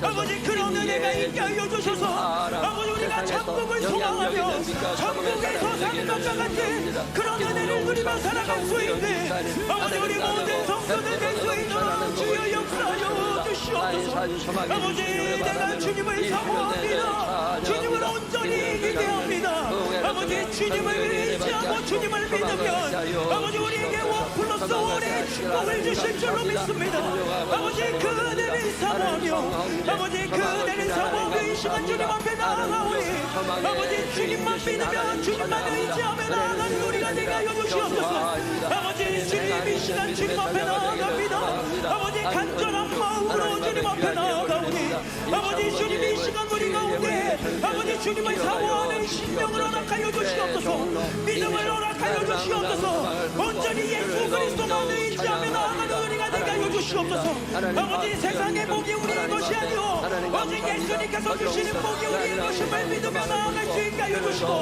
아버지 그런 은혜가 있게 하여 주셔서 아버지 우리가 천국을 소망하며 천국에서 사는 것과 같은 그런 은혜를 누리며 살아갈 수 있는 아버지 우리 모든 성도들 될 수 있도록 주여 역사하여 주시옵소서. 아버지 내가 주님을 사모합니다. 주님을 온전히 기대합니다. 아버지 주님을 의지하고 주님을 믿으면 아버지 우리에게 1+1의 축복을 주실 줄로 믿습니다. 아버지 그 은혜를 사모하며 아버지 그 은혜를 사모하며 이 시간 주님 앞에 나아가오니 아버지 주님만 믿으며 주님만 의지하며 나아가는 우리가 되게 하여 주시옵소서. 아버지 주님 이 시간 주님 앞에 나아갑니다. 아버지 간절한 마음으로 주님 앞에 나아가오니 아버지 주님 이 시간 우리 가운데 아버지 주님을 사모하는 심령을 허락하여 주시옵소서. 믿음을 허락하여 주시옵소서. 온전히 예수 그리스도만 의지하며 나아가는 우리가 되게 하여 주시옵소서. 아버지 세상의 복이 우리의 것이 아니오 오직 예수님께서 주시는 복이 우리의 것임을 믿으며 나아갈 수 있게 하여 주시고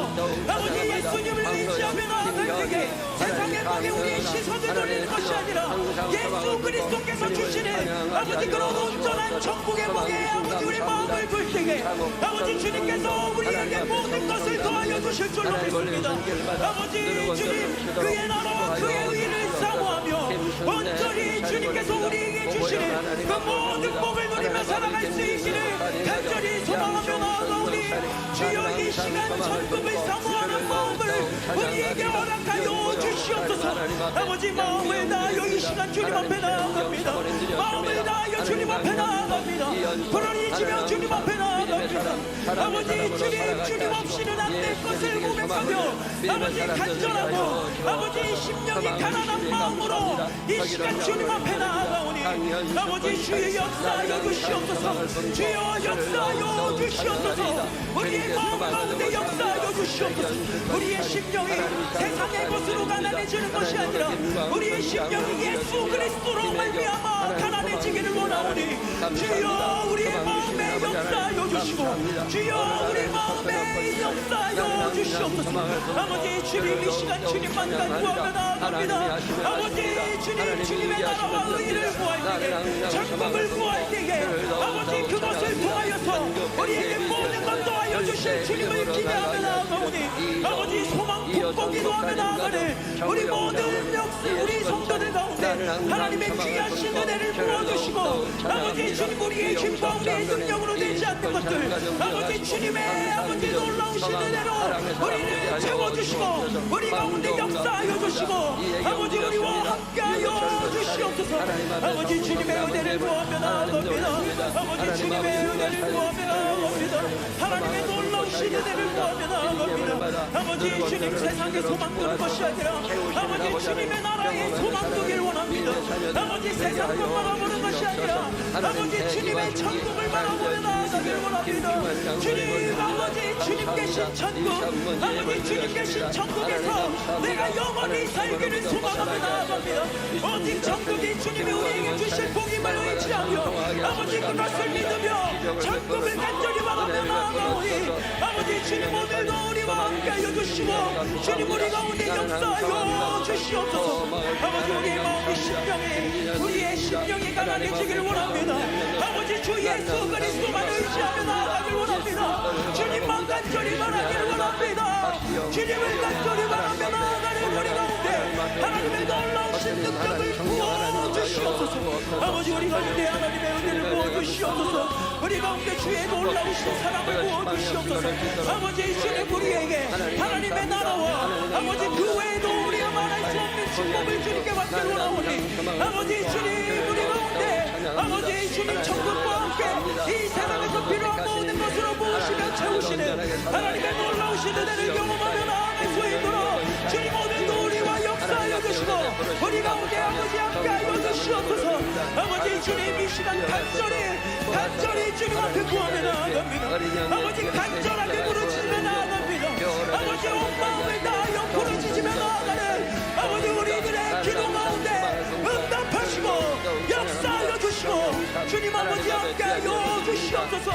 아버지 예수님을 의지하며 나아갈 때에 세상의 복이 우리의 시선을 돌리는 것이 아니라 예수 그리스도께서 주시는 아버지 그런 온전한 천국의 복에 아버지 우리 마음을 둘 때에 아버지 주님께서 우리에게 모든 것을 더하여 주실 줄로 믿습니다. 아버지 주님 그의 나라와 그의 의를 사모하며 온전히 주님께서 우리에게 주시는 그 모든 복을 누리며 살아갈 수 있기를 간절히 소망하며 나아가오니 주여 이 시간 천국을 사모하는 마음을 우리에게 허락하여 주시옵소서. 아버지 마음을 다하여 이 시간 주님 앞에 나아갑니다. 마음을 다하여 주님 앞에 나아갑니다. 부르짖으며 주님 앞에 나아갑니다. 아버지 주님 없이는 안 될 것을 고백하며 아버지 간절하고 아버지 심령이 가난한 마음으로 이 시간 주님 앞에 나아가오니 아버지 주의 역사하여 주시옵소서. 주여 역사하여 주시옵소서. 우리의 마음 가운데 역사하여 주시옵소서. 우리의 심령이 세상의 것으로 가난해지는 것이 아니라 우리의 심령이 예수 그리스도로 말미암아 가난해지기를 원하오니 주여 우리의 마음에 역사하여 주시고 주여 우리 마음에 역사하여 주시옵소서. 아버지 주님 이 시간 주님만 간구하며 나아갑니다. 아버지 주님 주님의 나라와 의를 구할 때에 천국을 구할 때에 아버지 그것을 통하여서 우리에게 모든 것 도하여 주실 주님을 기대하며 나아가오니 아버지 소망 품고 기도하며 나아가는 우리 모든 역사 우리 성도들 가운데 하나님의 귀하신 은혜를 부어주시고 아버지 주님 우리의 힘과 우리의 능력으로 되지 않는 것들 아버지 주님의 아버지 놀라우신 은혜로 우리를 채워주시고 우리 가운데 역사하여 주시고 아버지 우리와 함께하여 주시옵소서. 아버지 주님의 은혜를 구하며 나아갑니다. 아버지 주님의 은혜를 구하며 나아갑니다. 하나님의 놀라우신 은혜를 구하며 나아갑니다. 아버지 주님 세상의 소망 두는 것이 아니라 아버지 주님의 나라의 소망 두길 원합니다. 아버지 세상을 바라보는 것이 아니라 아버지 주님의 천국을 바라보며 나아가길 원합니다. 주님 아버지 주님 계신 천국, 아버지 주님 계신 천국에서 내가 영원히 살기를 소망하며 나아갑니다. 오직 천국이 주님이 우리에게 주실 복임을 의지하며 아버지 그것을 믿으며 천국을 간절히 바라며 나아가오니 아버지 주님 오늘도 우리와 함께하여 주시고 주님 우리 가운데 역사하여 주시옵소서. 아버지 우리의 마음이 심령이 우리의 심령이 가난해지길 원합니다. 아버지 주 예수 그리스도만 의지하며 나아가길 원합니다. 주님만 간절히 바라기를 원합니다. 주님을 간절히 바라며 나아가는 우리 가운데 하나님의 놀라우신 능력을 부어주시옵소서. 아버지 우리 가운데 하나님의 은혜를 부어주시옵소서. 우리 가운데 주의 놀라우신 사랑을 부어주시옵소서. 아버지 주님 우리에게 하나님의 나라와 아버지 그 외에도 우리가 말할 수 없는 축복을 주님께 받기를 원하오니 아버지 주님 우리 가운데 아버지 주님 천국과 함께 이 세상에서 필요한 모든 것으로 부으시며 채우시는 하나님의 놀라우신 은혜를 경험하며 나아갈 수 있도록 주님 오늘도 우리와 역사하여 주시고 우리 가운데 아버지 함께하여 주시옵소서. 아버지 주님 이 시간 간절히 주님 앞에 구하며 나아갑니다. 아버지 간절하게 부르짖으며 나아갑니다. 아버지 온 마음을 다하여 부르짖으며 나아가는 아버지 우리들의 기도 가운데 응답하시고 역사하여 주시고 주님 아버지 함께하여 주시옵소서.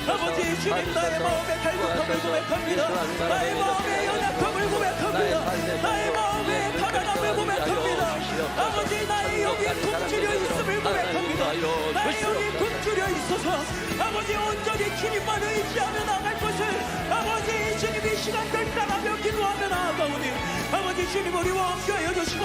아버지 주님 나의 마음의 갈급함을 고백합니다. 나의 마음의 연약함을 고백합니다. 나의 마음의 가난함을 고백합니다. 아버지 나의 여기에 굶주려 있음을 고백합니다. 나의 여기에 굶주려 있어서 아버지 온전히 주님만 의지하며 나갈 것을 아버지 주님 이 시간 결단하며 기도하며 나아가오니 아버지 주님 우리와 함께하여 주시고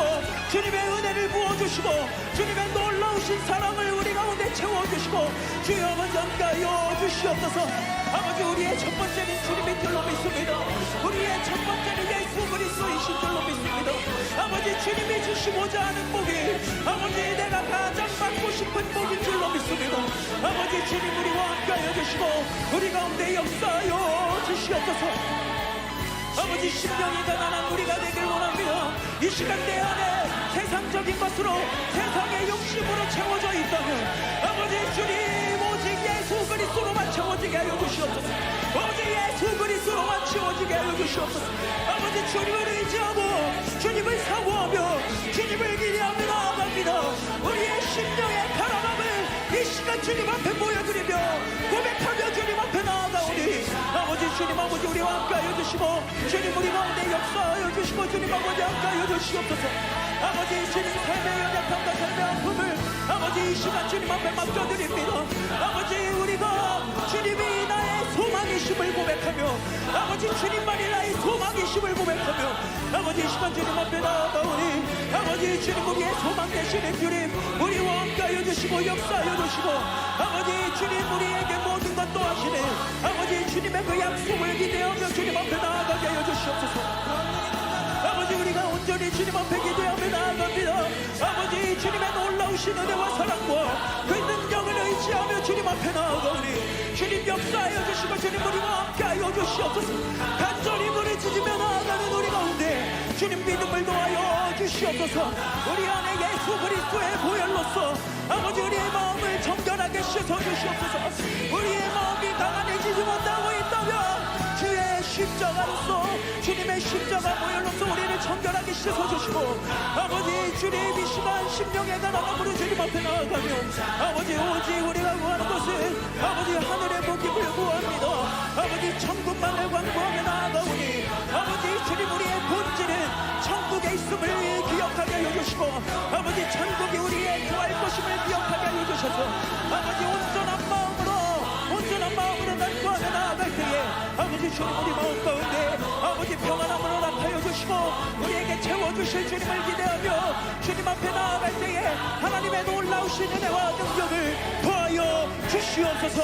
주님의 은혜를 부어주시고 주님의 놀라우신 사랑을 우리 가운데 채워주시고 주여 아버지 함께하여 주시옵소서. 아버지 우리의 첫 번째는 주님인 줄로 믿습니다. 우리의 첫 번째는 예수 그리스도이신 줄로 믿습니다. 아버지 주님이 주시고자 하는 복이 아버지 내가 가장 받고 싶은 복인 줄로 믿습니다. 아버지 주님 우리와 함께하여 주시고 우리 가운데 역사하여 주시옵소서. 아버지 심령이 가난한 우리가 되길 원합니다. 이 시간 내 안에 세상적인 것으로 세상의 욕심으로 채워져 있다면 아버지 주님 오직 예수 그리스도로만 채워지게 하여 주시옵소서. 오직 예수 그리스도로만 채워지게 하여 주시옵소서. 아버지 주님을 의지하고 주님을 사모하며 주님을 기대하며 나아갑니다. 우리의 심령의 가난함을 이 시간 주님 앞에 보여드리며 고백하며 주님 앞에 나아가오니 아버지 주님 아버지 우리와 함께하여 주시고 주님 우리 가운데 역사하여 주시고 주님 아버지 함께하여 주시옵소서. 아버지 주님 삶의 연약함과 삶의 아픔을 아버지 이 시간 주님 앞에 맡겨드립니다. 아버지 우리가 주님이 나의 소망이심을 고백하며 아버지 주님만이 나의 소망이심을 고백하며 아버지 이 시간 주님 앞에 나아가오니 아버지 주님 우리의 소망 되시는 주님 우리와 함께하여 주시고 역사하여 주시고 아버지 주님 우리에게 모든 것 또 하시네 아버지 주님의 그 약속을 기대하며 주님 앞에 나아가게 하여 주시옵소서. 아버지 우리가 온전히 주님 앞에 기대하며 나아갑니다. 아버지 주님의 놀라우신 은혜와 사랑과 그 능력을 의지하며 주님 앞에 나아가오니 주님 역사하여 주시고 주님 우리와 함께하여 주시옵소서. 간절히 부르짖으며 나아가는 우리 가운데 주님 믿음을 도하여 주시옵소서. 우리 안에 예수 그리스도의 보혈로서 아버지 우리의 마음을 정결하게 씻어 주시옵소서. 우리의 마음이 가난해지지 못하고 있다면 주의 십자가로서 주님의 십자가 보혈로서 우리를 정결하게 씻어주시고 아버지 주님 이 시간 심령의 가난함으로 주님 앞에 나아가며 아버지 오직 우리가 구하는 것은 아버지 하늘의 복임을 구합니다. 아버지 천국만을 광고하며 나아가오니 아버지 주님 우리의 본질은 천국에 있음을 기억하게 하여 주시고 아버지 천국이 우리의 구할 것임을 기억하게 하여 주셔서 아버지 온전한 마음으로 난 구하며 나아갈 때에 아버지 주님 우리 마음 가운데 아버지 평안함으로 나타여 주시고 우리에게 채워주실 주님을 기대하며 주님 앞에 나아갈 때에 하나님의 놀라우신 은혜와 능력을 더하여 주시옵소서.